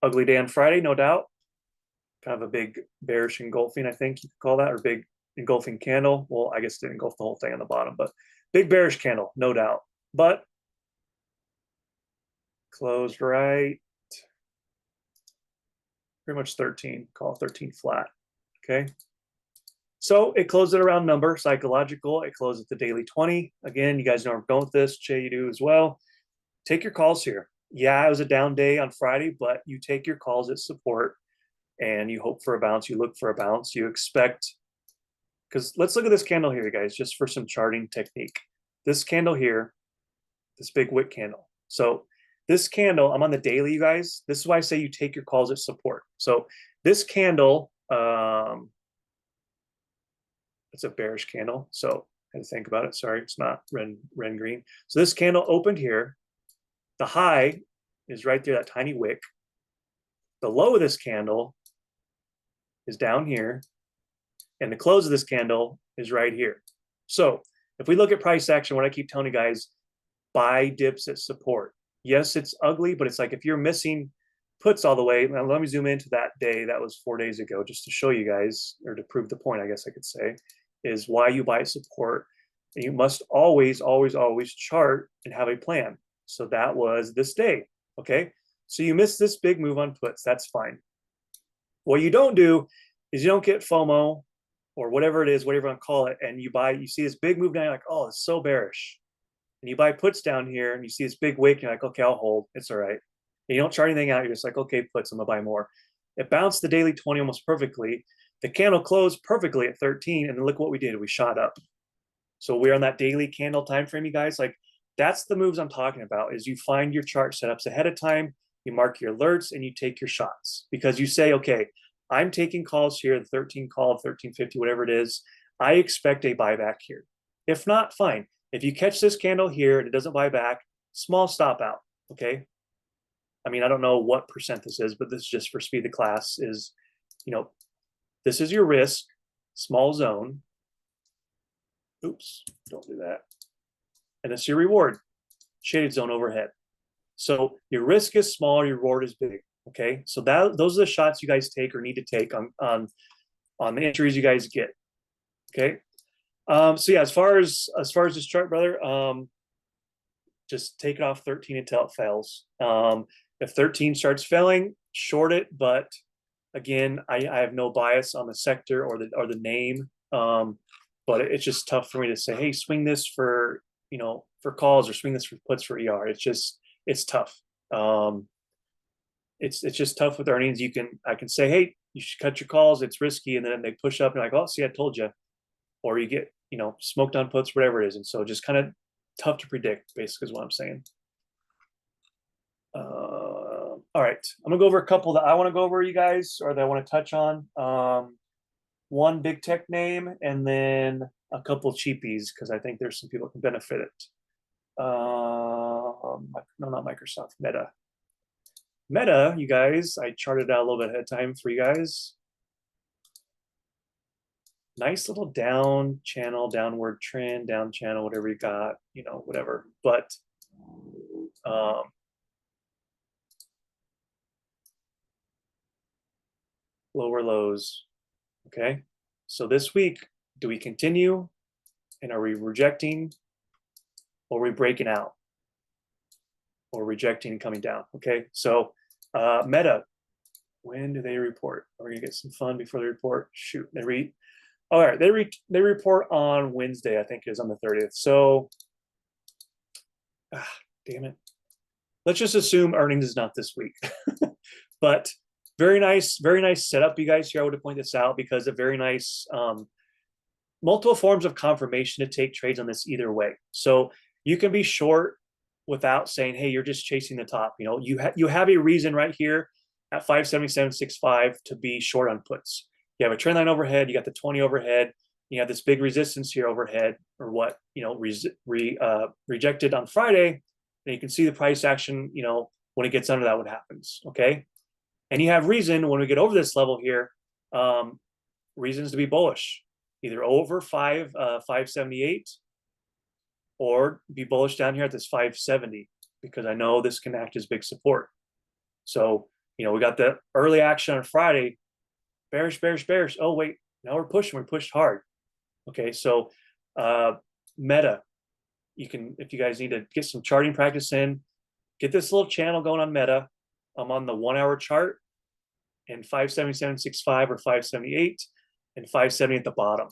Ugly day on Friday, no doubt. Kind of a big bearish engulfing, I think you could call that, or big engulfing candle. Well, I guess it didn't engulf the whole thing on the bottom, but big bearish candle, no doubt. But closed right, pretty much 13, call it 13 flat, okay? So it closed at a round number, psychological. It closed at the daily 20. Again, you guys know where I'm going with this. Jay, you do as well. Take your calls here. Yeah, it was a down day on Friday, but you take your calls at support and you hope for a bounce. You look for a bounce. You expect, because let's look at this candle here, guys, just for some charting technique. This candle here, this big wick candle. So this candle, I'm on the daily, you guys. This is why I say you take your calls at support. So this candle, it's a bearish candle. So I had to think about it. Sorry, it's not red green. So this candle opened here. The high is right there, that tiny wick. The low of this candle is down here. And the close of this candle is right here. So if we look at price action, what I keep telling you guys, buy dips at support. Yes, it's ugly, but it's like if you're missing puts all the way. Now let me zoom into that day. That was 4 days ago, just to show you guys, or to prove the point, I guess I could say, is why you buy support. And you must always, always, always chart and have a plan. So that was this day. Okay. So you missed this big move on puts. That's fine. What you don't do is you don't get FOMO or whatever it is, whatever you want to call it, and you see this big move down, you're like, oh, it's so bearish. And you buy puts down here and you see this big wick, and you're like, okay, I'll hold. It's all right. And you don't chart anything out. You're just like, okay, puts, I'm gonna buy more. It bounced the daily 20 almost perfectly. The candle closed perfectly at 13, and then look what we did. We shot up. So we're on that daily candle time frame, you guys. Like, that's the moves I'm talking about, is you find your chart setups ahead of time, you mark your alerts, and you take your shots. Because you say, okay, I'm taking calls here, the 13 call, 1350, whatever it is. I expect a buyback here. If not, fine. If you catch this candle here and it doesn't buy back, small stop out, okay? I mean, I don't know what percent this is, but this is just for speed of class is, this is your risk, small zone. Oops, don't do that. And it's your reward, shaded zone overhead. So your risk is small, your reward is big. Okay, so those are the shots you guys take or need to take on the entries you guys get. Okay, so yeah, as far as this chart, brother, just take it off 13 until it fails. If 13 starts failing, short it. But again, I have no bias on the sector or the name. But it's just tough for me to say, hey, swing this for for calls or swing this for puts for ER. It's tough. It's just tough with earnings. I can say, hey, you should cut your calls. It's risky, and then they push up and like, oh, see, I told you, or you get smoked on puts, whatever it is, and so just kind of tough to predict. Basically, is what I'm saying. All right, I'm gonna go over a couple that I want to go over, you guys, or that I want to touch on. One big tech name, and then a couple cheapies because I think there's some people who can benefit it. No, not Microsoft, Meta. Meta, you guys, I charted out a little bit ahead of time for you guys. Nice little down channel, downward trend, down channel, whatever you got, whatever. But lower lows. Okay. So this week, do we continue? And are we rejecting? Or are we breaking out? Or rejecting and coming down? Okay. So Meta, when do they report? Are we gonna get some fun before they report? Shoot, all right, they report on Wednesday, I think it is on the 30th. So damn it. Let's just assume earnings is not this week. But very nice setup, you guys here. I would point this out because a very nice multiple forms of confirmation to take trades on this either way. So you can be short without saying, hey, you're just chasing the top. You have a reason right here at 577.65 to be short on puts. You have a trend line overhead, you got the 20 overhead, you have this big resistance here overhead, or what rejected on Friday, and you can see the price action, when it gets under that, what happens. Okay. And you have reason when we get over this level here, reasons to be bullish, either over 578 or be bullish down here at this 570, because I know this can act as big support. So, we got the early action on Friday, bearish, bearish, bearish. Oh, wait, now we're pushing, we pushed hard. Okay. So, Meta, if you guys need to get some charting practice in, get this little channel going on Meta. I'm on the 1 hour chart and 577.65 or 578 and 570 at the bottom.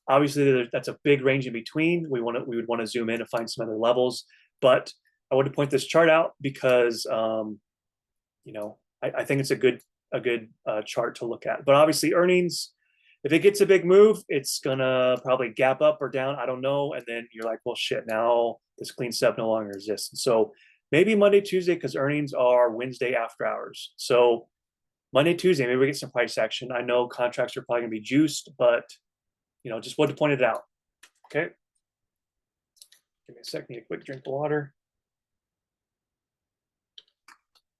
Obviously, that's a big range in between. We would want to zoom in and find some other levels, but I want to point this chart out because I think it's a good chart to look at. But obviously, earnings, if it gets a big move, it's gonna probably gap up or down. I don't know, and then you're like, well, shit, now this clean step no longer exists. So maybe Monday, Tuesday, because earnings are Wednesday after hours. So Monday, Tuesday, maybe we get some price action. I know contracts are probably gonna be juiced, but just wanted to point it out. Okay. Give me a second, need a quick drink of water.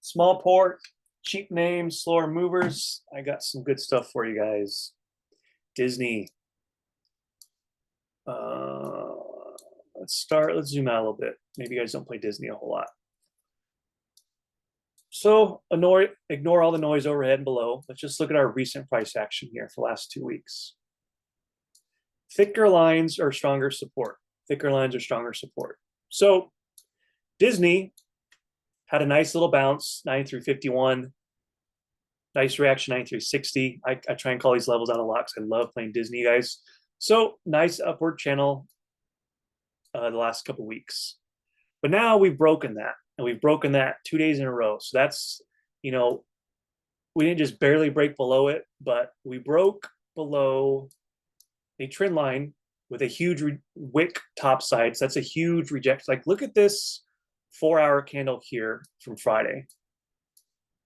Small port, cheap names, slower movers. I got some good stuff for you guys. Disney. Let's zoom out a little bit. Maybe you guys don't play Disney a whole lot. So ignore all the noise overhead and below. Let's just look at our recent price action here for the last 2 weeks. Thicker lines are stronger support. Thicker lines are stronger support. So Disney had a nice little bounce, 93.51. Nice reaction, 93.60. I try and call these levels out a lot because I love playing Disney, guys. So nice upward channel the last couple weeks. But now we've broken that, and we've broken that 2 days in a row. So that's, we didn't just barely break below it, but we broke below a trend line with a huge wick top side. So that's a huge rejection. Like, look at this 4-hour candle here from Friday.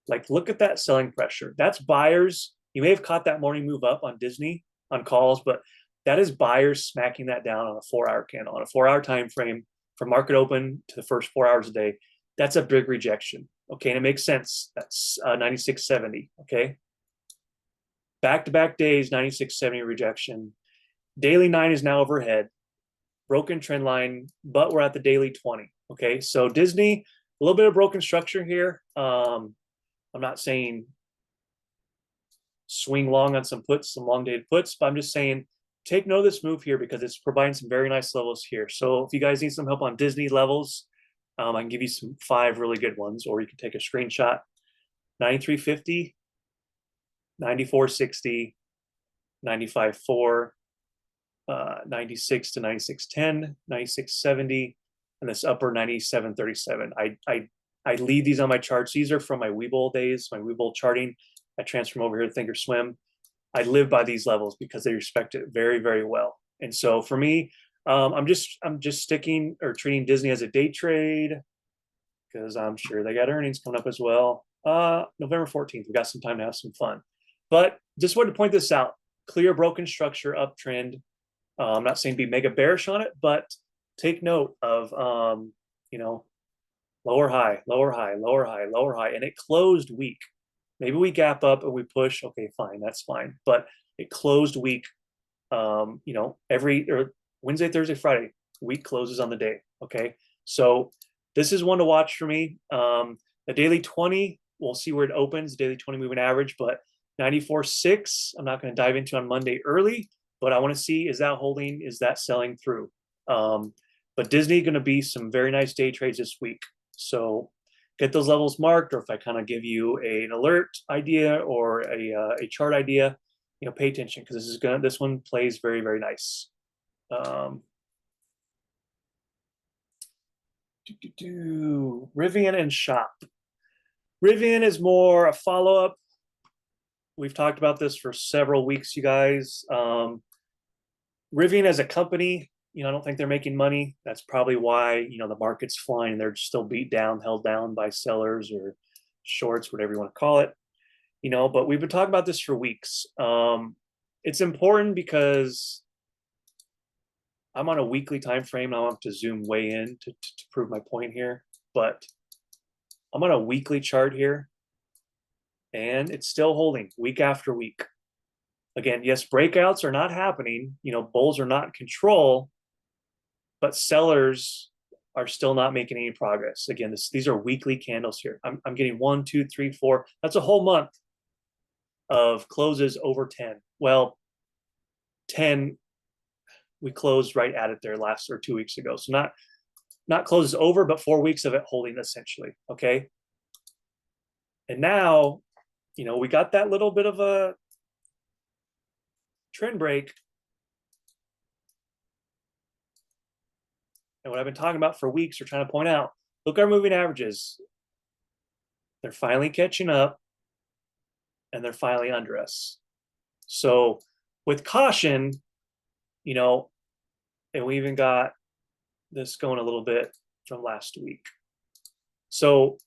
Like, look at that selling pressure. That's buyers. You may have caught that morning move up on Disney on calls, but that is buyers smacking that down on a 4-hour candle, on a 4-hour time frame from market open to the first 4 hours a day. That's a big rejection. Okay, and it makes sense. That's 96.70. Okay, back-to-back days, 96.70 rejection. Daily 9 is now overhead. Broken trend line, but we're at the daily 20. Okay, so Disney, a little bit of broken structure here. I'm not saying swing long on some puts, some long dated puts, but I'm just saying take note of this move here because it's providing some very nice levels here. So if you guys need some help on Disney levels, I can give you 5 really good ones, or you can take a screenshot. 93.50, 94.60, 95.4, 96 to 96.10, 96.70, and this upper 97.37. I leave these on my charts. These are from my Webull days, my Webull charting. I transfer them over here to Thinkorswim. I live by these levels because they respect it very, very well. And so for me, I'm just sticking or treating Disney as a day trade because I'm sure they got earnings coming up as well. November 14th, we got some time to have some fun. But just wanted to point this out. Clear broken structure uptrend. I'm not saying be mega bearish on it, but take note of, lower high, lower high, lower high, lower high, and it closed weak. Maybe we gap up and we push. Okay, fine, that's fine. But it closed weak. Every Wednesday, Thursday, Friday, week closes on the day. Okay, so this is one to watch for me. The daily 20, we'll see where it opens. Daily 20 moving average, but 94.6. I'm not going to dive into on Monday early, but I want to see, is that holding? Is that selling through? But Disney going to be some very nice day trades this week. So get those levels marked, or if I kind of give you an alert idea or a chart idea, pay attention because this one plays very, very nice. Rivian and Shop. Rivian is more a follow-up. We've talked about this for several weeks, you guys. Rivian as a company, I don't think they're making money. That's probably why, the market's flying. They're still beat down, held down by sellers or shorts, whatever you want to call it. But we've been talking about this for weeks. It's important because I'm on a weekly time frame. I want to zoom way in to prove my point here. But I'm on a weekly chart here, and it's still holding week after week. Again, yes, breakouts are not happening. Bulls are not in control, but sellers are still not making any progress. Again, these are weekly candles here. I'm getting 1, 2, 3, 4. That's a whole month of closes over 10. Well, 10, we closed right at it there 2 weeks ago. So not closes over, but 4 weeks of it holding essentially. Okay. And now, we got that little bit of a trend break. And what I've been talking about for weeks, we're trying to point out, look, our moving averages. They're finally catching up, and they're finally under us. So with caution, and we even got this going a little bit from last week. So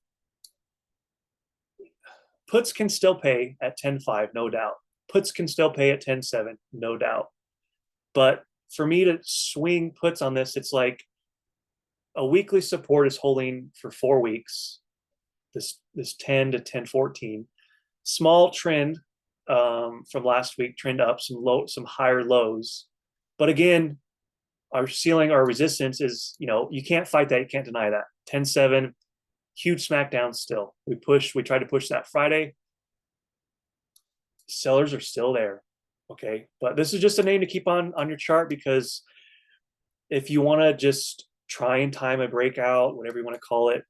puts can still pay at 10.5, no doubt. Puts can still pay at 10.7, no doubt. But for me to swing puts on this, it's like a weekly support is holding for 4 weeks, this 10 to 10.14. Small trend from last week, trend up, some higher lows. But again, our ceiling, our resistance is, you can't fight that. You can't deny that. 10.7, huge smackdown still. We tried to push that Friday. Sellers are still there. Okay. But this is just a name to keep on your chart, because if you want to just try and time a breakout, whatever you want to call it,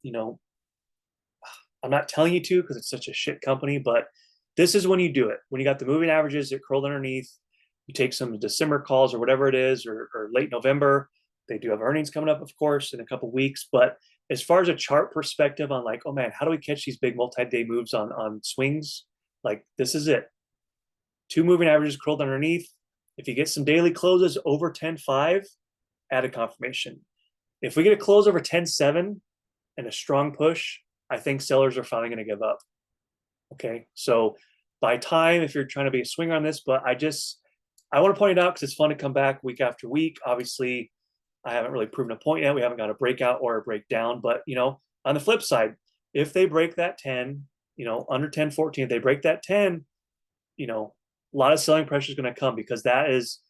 I'm not telling you to because it's such a shit company, but this is when you do it. When you got the moving averages that curled underneath, you take some December calls or whatever it is, or late November. They do have earnings coming up, of course, in a couple of weeks. But as far as a chart perspective on like, oh man, how do we catch these big multi-day moves on swings? Like, this is it. Two moving averages curled underneath. If you get some daily closes over 10.5, add a confirmation. If we get a close over 10.7 and a strong push, I think sellers are finally going to give up. Okay. So by time, if you're trying to be a swinger on this, but I want to point it out because it's fun to come back week after week. Obviously, I haven't really proven a point yet. We haven't got a breakout or a breakdown, but on the flip side, if they break that 10, under 10.14, if they break that 10, a lot of selling pressure is going to come, because that is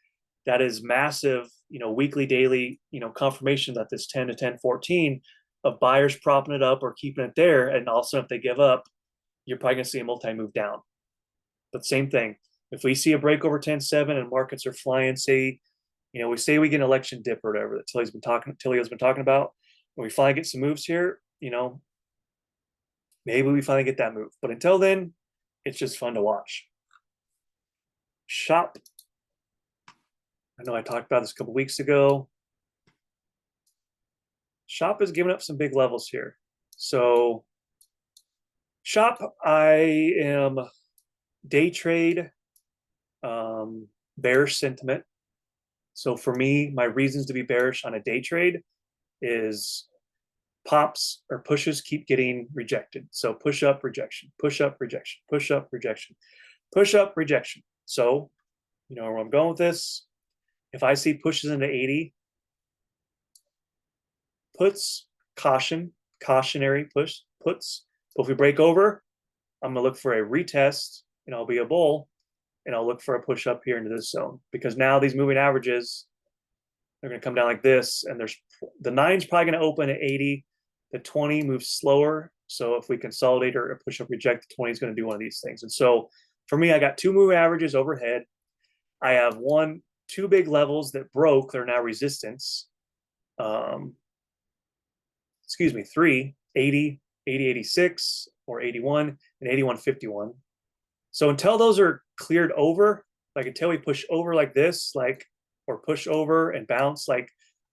massive, weekly, daily, confirmation that this 10 to 10.14 of buyers propping it up or keeping it there. And also if they give up, you're probably going to see a multi-move down. But same thing, if we see a break over 10.7 and markets are flying, say, we say we get an election dip or whatever that Tilly's been talking about, and we finally get some moves here, maybe we finally get that move. But until then, it's just fun to watch. Shop. I know I talked about this a couple weeks ago. Shop has given up some big levels here. So Shop, I am day trade, bearish sentiment. So for me, my reasons to be bearish on a day trade is pops or pushes keep getting rejected. So push up, rejection, push up, rejection, push up, rejection, push up, rejection. So, where I'm going with this, if I see pushes into 80, puts, cautionary puts. But if we break over, I'm going to look for a retest, and I'll be a bull, and I'll look for a push up here into this zone, because now these moving averages, they're going to come down like this, and the 9's probably going to open at 80. The 20 moves slower. So if we consolidate or push up, reject, the 20 is going to do one of these things. And so for me, I got two moving averages overhead. I have two big levels that broke. They're now resistance. Three, 80, 86, or 81, and 81.51. So until those are cleared over, like until we push over like this, or push over and bounce,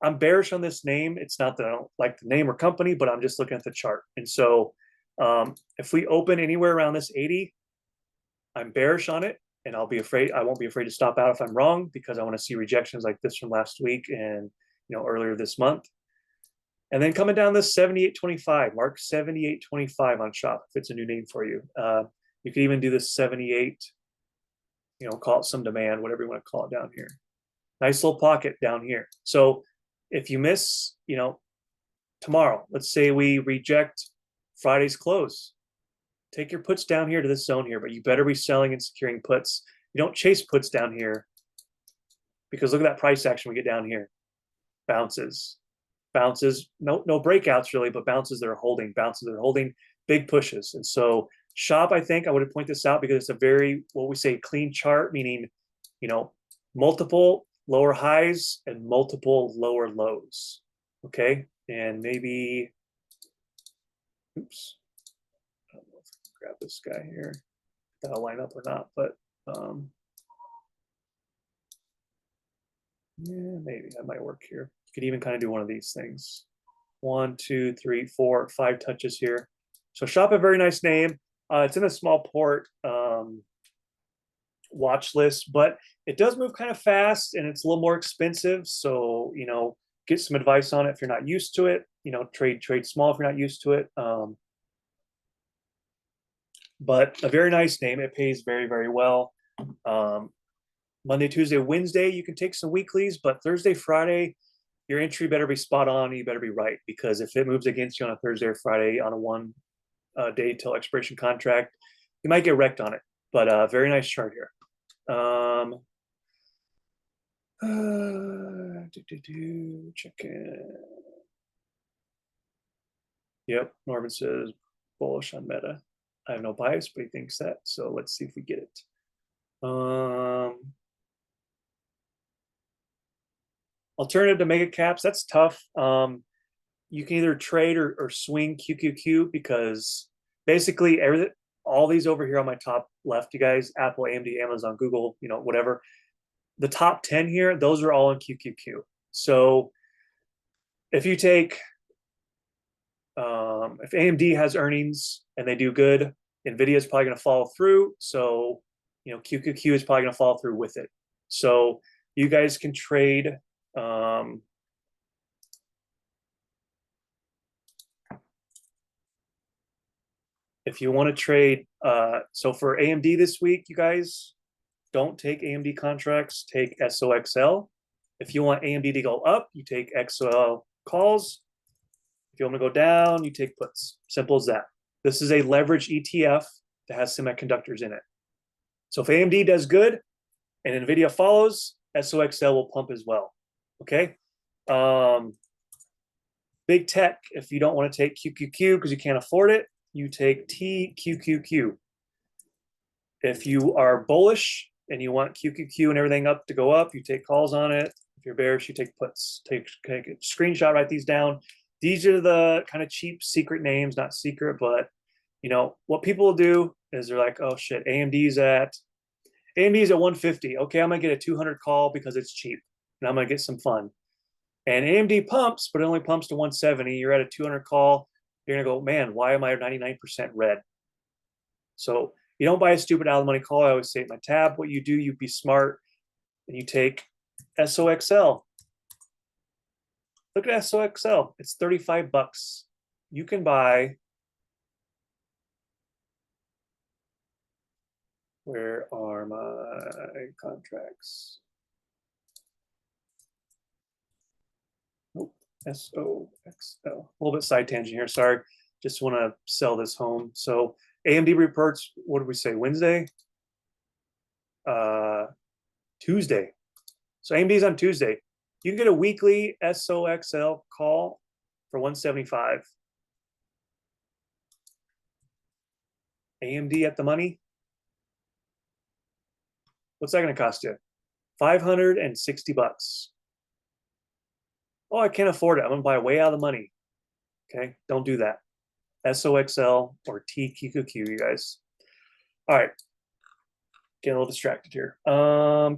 I'm bearish on this name. It's not that I don't like the name or company, but I'm just looking at the chart. And so if we open anywhere around this 80, I'm bearish on it, and I won't be afraid to stop out if I'm wrong, because I want to see rejections like this from last week and earlier this month. And then coming down this 78.25, mark 78.25 on Shop if it's a new name for you. You could even do this 78, call it some demand, whatever you want to call it down here. Nice little pocket down here. So if you miss, tomorrow, let's say we reject Friday's close, take your puts down here to this zone here, but you better be selling and securing puts. You don't chase puts down here, because look at that price action we get down here. Bounces, no breakouts really, but bounces that are holding, big pushes. And so Shop, I think I would point this out because it's a very, what we say, clean chart, meaning, multiple lower highs and multiple lower lows. Okay. And maybe, oops, I don't know if I can grab this guy here, if that'll line up or not, but yeah, maybe that might work here. You could even kind of do one of these things. 1, 2, 3, 4, 5 touches here. So Shop, a very nice name. It's in a small port watch list, but it does move kind of fast, and it's a little more expensive. So, get some advice on it if you're not used to it. Trade small if you're not used to it. But a very nice name. It pays very, very well. Monday, Tuesday, Wednesday, you can take some weeklies, but Thursday, Friday, your entry better be spot on. You better be right, because if it moves against you on a Thursday or Friday on a 1 day till expiration contract, you might get wrecked on it. But very nice chart here. Check in. Yep, Norman says bullish on Meta. I have no bias, but he thinks that. So let's see if we get it. Alternative to mega caps, that's tough. You can either trade or swing QQQ because basically all these over here on my top left, you guys, Apple, AMD, Amazon, Google, whatever. The top 10 here, those are all in QQQ. So if you take, if AMD has earnings and they do good, NVIDIA is probably going to follow through. So, QQQ is probably going to follow through with it. So you guys can trade. If you want to trade, so for AMD this week, you guys don't take AMD contracts, take SOXL. If you want AMD to go up, you take XOL calls. If you want to go down, you take puts. Simple as that. This is a leverage ETF that has semiconductors in it. So if AMD does good and NVIDIA follows, SOXL will pump as well. Okay. Big tech, if you don't want to take QQQ because you can't afford it, you take TQQQ. If you are bullish and you want QQQ and everything up to go up, you take calls on it. If you're bearish, you take puts. Take a screenshot, write these down. These are the kind of cheap secret names, not secret, but what people will do is they're like, oh shit, AMD's at 150. Okay, I'm gonna get a 200 call because it's cheap and I'm gonna get some fun. And AMD pumps, but it only pumps to 170. You're at a 200 call. You're gonna go, man, why am I 99% red? So you don't buy a stupid out of the money call. I always say at my tab, what you do, you be smart and you take SOXL. Look at SOXL. It's 35 bucks. You can buy, where are my contracts? Nope, SOXL. A little bit side tangent here, sorry. Just want to sell this home. So AMD reports, what did we say, Wednesday? Tuesday. So AMD's on Tuesday. You can get a weekly SOXL call for 175. AMD at the money. What's that going to cost you? 560 bucks. Oh, I can't afford it. I'm going to buy way out of the money. Okay, don't do that. SOXL or TQQQ, you guys. All right. Getting a little distracted here.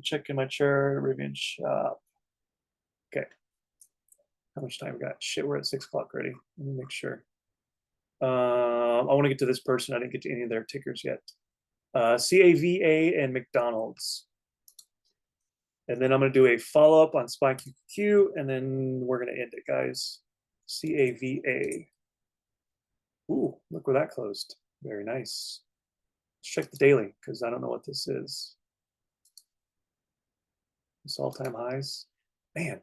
Checking my chart, Rivian shop. Okay. How much time we got? Shit, we're at 6 o'clock already. Let me make sure. I want to get to this person. I didn't get to any of their tickers yet. CAVA and McDonald's. And then I'm going to do a follow-up on SPY QQQ, and then we're going to end it, guys. CAVA. Ooh, look where that closed. Very nice. Let's check the daily, because I don't know what this is. This all-time highs. Man,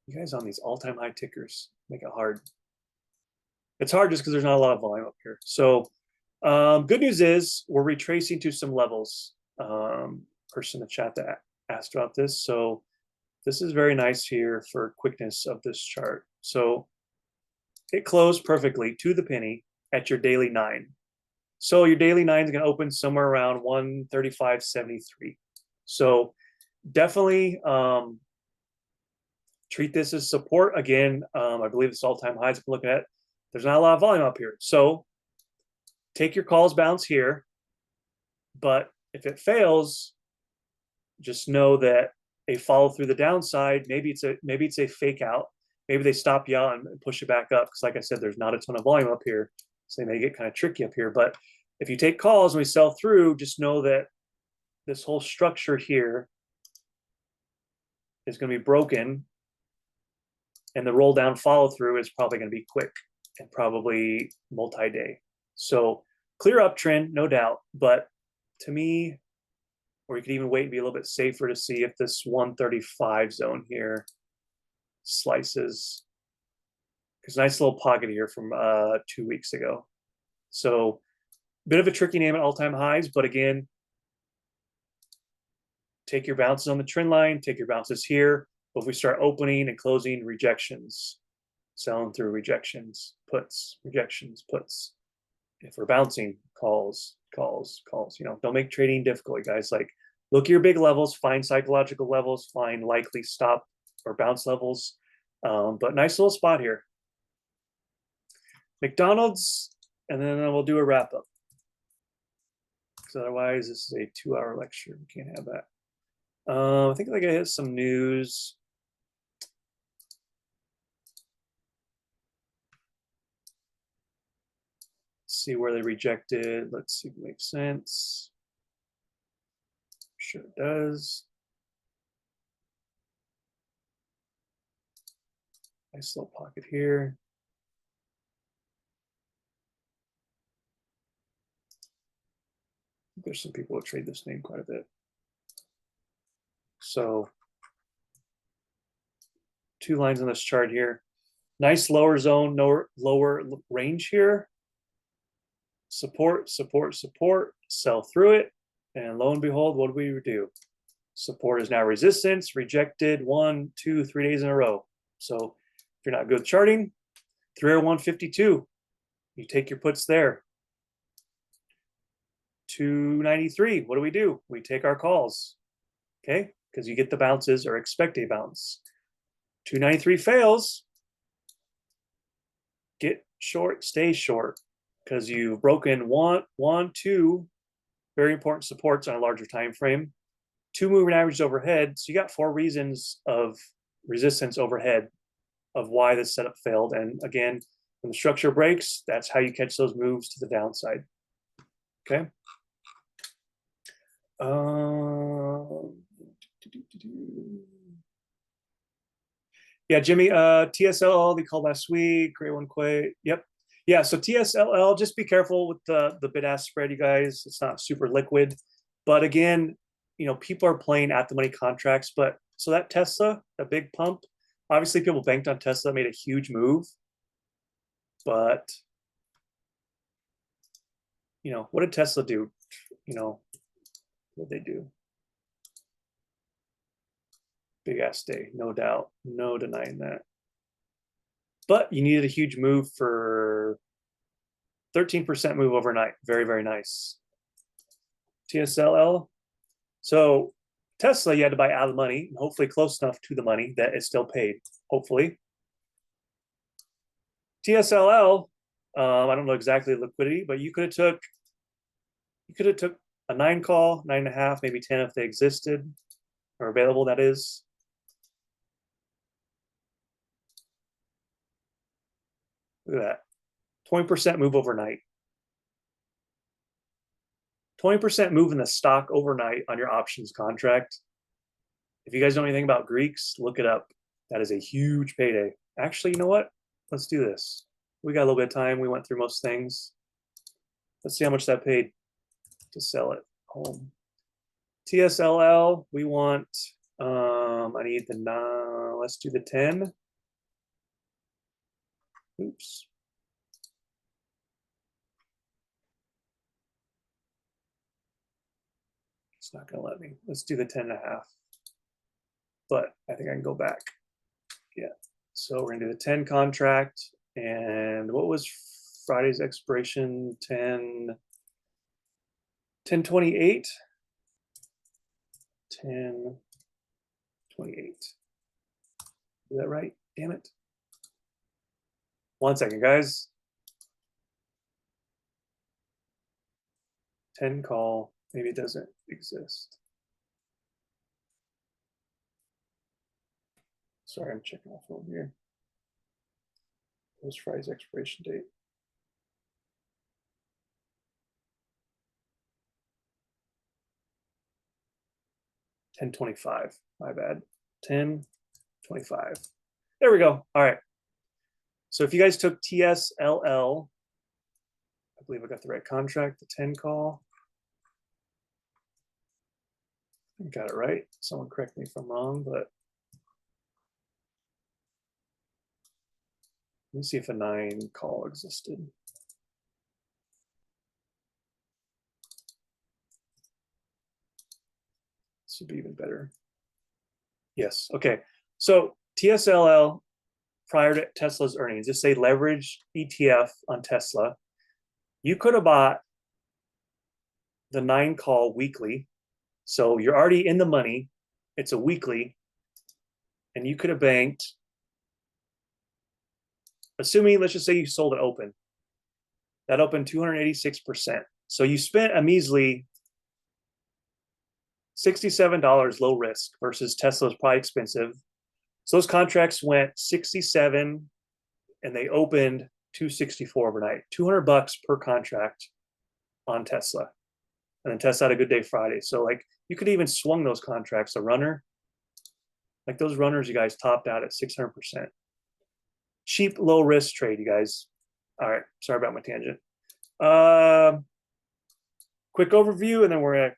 you guys on these all-time high tickers make it hard. It's hard just because there's not a lot of volume up here. So good news is we're retracing to some levels. Person in the chat that asked about this. So this is very nice here for quickness of this chart. So it closed perfectly to the penny at your daily 9. So your daily 9 is going to open somewhere around 135.73. So definitely treat this as support. Again, I believe it's all-time highs. I'm looking at, there's not a lot of volume up here. So take your calls bounce here. But if it fails, just know that a follow through the downside, maybe it's a fake out. Maybe they stop you out and push it back up. Because like I said, there's not a ton of volume up here. So they may get kind of tricky up here. But if you take calls and we sell through, just know that this whole structure here is going to be broken. And the roll down follow through is probably going to be quick and probably multi-day. So clear uptrend, no doubt. But to me, or you could even wait and be a little bit safer to see if this 135 zone here slices. Because nice little pocket here from 2 weeks ago. So bit of a tricky name at all-time highs, but again, take your bounces on the trend line, take your bounces here. But if we start opening and closing rejections, selling through rejections, puts, rejections, puts. If we're bouncing, calls, calls, calls. You know, don't make trading difficult, guys. Like, look at your big levels, find psychological levels, find likely stop or bounce levels. But nice little spot here. McDonald's, and then we'll do a wrap up. Because otherwise, this is a 2-hour lecture. We can't have that. I think I hit some news. See where they rejected. Let's see if it makes sense. Sure it does. Nice little pocket here. There's some people who trade this name quite a bit. So 2 lines on this chart here. Nice lower zone, lower range here. Support, support, support, sell through it. And lo and behold, what do we do? Support is now resistance, rejected 1, 2, 3 days in a row. So if you're not good charting, 301.52, you take your puts there. 293, what do? We take our calls, okay? Because you get the bounces or expect a bounce. 293 fails, get short, stay short, because you've broken one, 2 very important supports on a larger time frame, 2 moving averages overhead. So you got 4 reasons of resistance overhead of why this setup failed. And again, when the structure breaks, that's how you catch those moves to the downside. Okay. Yeah, Jimmy, TSLL, they called last week. Great one, Quay. Yep. Yeah, so TSLL, just be careful with the bid-ask spread, you guys. It's not super liquid. But again, you know, people are playing at the money contracts. But so that Tesla, that big pump, obviously people banked on Tesla, made a huge move. But, you know, what did Tesla do? You know, what did they do? Big ass day, no doubt. No denying that. But you needed a huge move for 13% move overnight. Very, very nice. TSLL. So Tesla, you had to buy out of the money, and hopefully close enough to the money that it's still paid, hopefully. TSLL, I don't know exactly the liquidity, but you could have took a 9 call, 9.5, maybe 10 if they existed or available, that is. Look at that. 20% move overnight. 20% move in the stock overnight on your options contract. If you guys know anything about Greeks, look it up. That is a huge payday. Actually, you know what? Let's do this. We got a little bit of time. We went through most things. Let's see how much that paid to sell it home. TSLL, we want, I need the 9, let's do the 10. Oops. It's not gonna let me. Let's do the 10.5. But I think I can go back. Yeah. So we're gonna do the 10 contract. And what was Friday's expiration? 10/28. 10/28. Is that right? Damn it. 1 second, guys. 10 call. Maybe it doesn't exist. Sorry, I'm checking my phone here. What was Friday's expiration date? $10.25. My bad. 10.25. There we go. All right. So if you guys took TSLL, I believe I got the right contract, the 10 call. I got it right. Someone correct me if I'm wrong, but let me see if a 9 call existed. This would be even better. Yes. Okay. So TSLL, prior to Tesla's earnings, just say leverage ETF on Tesla, you could have bought the 9 call weekly. So you're already in the money. It's a weekly. And you could have banked, assuming, let's just say you sold it open. That opened 286%. So you spent a measly $67 low risk versus Tesla's probably expensive. So those contracts went 67 and they opened 264 overnight, $200 per contract on Tesla. And then Tesla had a good day Friday. So like you could even swung those contracts, a runner. Like those runners, you guys topped out at 600%. Cheap, low risk trade, you guys. All right, sorry about my tangent. Quick overview, and then we're gonna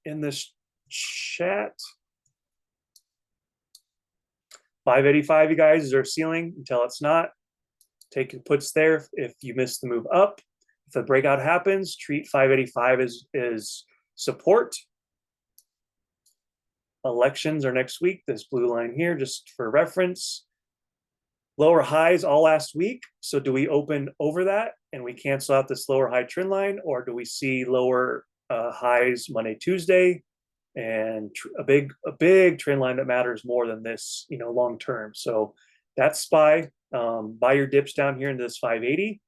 end this chat. 585, you guys, is our ceiling until it's not. Take your puts there if you miss the move up. If the breakout happens, treat 585 as support. Elections are next week. This blue line here, just for reference. Lower highs all last week. So do we open over that and we cancel out this lower high trend line, or do we see lower highs Monday, Tuesday, and a big trend line that matters more than this, long term? So that's SPY. Buy your dips down here into this 580.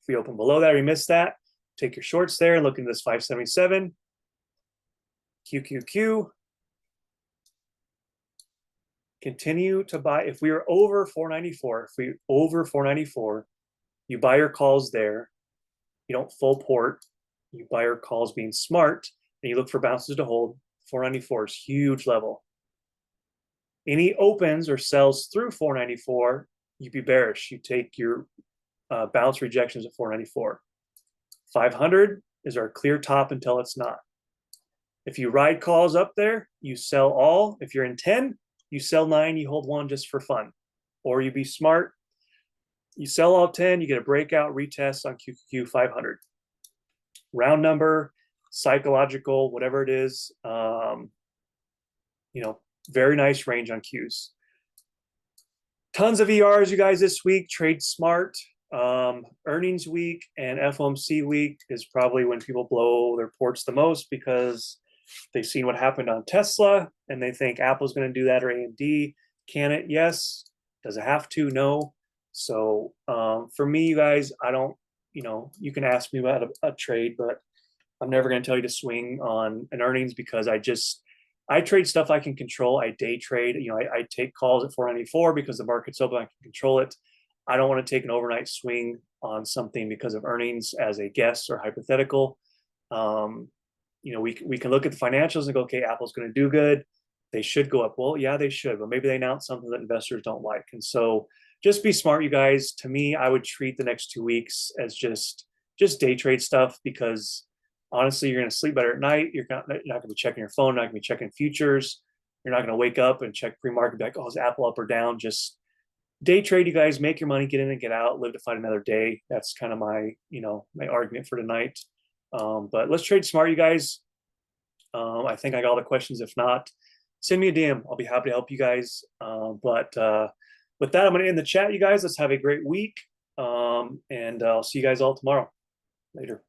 If we open below that, we missed that. Take your shorts there and look into this 577. QQQ. Continue to buy. If we are over 494, you buy your calls there. You don't full port. You buy your calls being smart, and you look for bounces to hold. 494 is huge level. Any opens or sells through 494, you'd be bearish. You take your bounce rejections at 494. 500 is our clear top until it's not. If you ride calls up there, you sell all. If you're in 10, you sell 9, you hold 1 just for fun. Or you be smart, you sell all 10, you get a breakout retest on QQQ 500. Round number, psychological, whatever it is, very nice range on Qs. Tons of ERs, you guys, this week. Trade smart. Earnings week and FOMC week is probably when people blow their ports the most, because they've seen what happened on Tesla and they think Apple's going to do that, or AMD. Can it? Yes. Does it have to? No. So for me, you guys, I don't, you can ask me about a trade, but I'm never going to tell you to swing on an earnings, because I trade stuff I can control. I day trade. I take calls at 494 because the market's open. I can control it. I don't want to take an overnight swing on something because of earnings as a guess or hypothetical. We can look at the financials and go, okay, Apple's going to do good. They should go up. Well, yeah, they should, but maybe they announce something that investors don't like. And so just be smart, you guys. To me, I would treat the next 2 weeks as just day trade stuff, because honestly, you're going to sleep better at night. You're not going to be checking your phone, not going to be checking futures. You're not going to wake up and check pre-market, be like, oh, is Apple up or down? Just day trade, you guys. Make your money, get in and get out, live to fight another day. That's kind of my, my argument for tonight. But let's trade smart, you guys. I think I got all the questions. If not, send me a DM. I'll be happy to help you guys. But with that, I'm going to end the chat, you guys. Let's have a great week. And I'll see you guys all tomorrow. Later.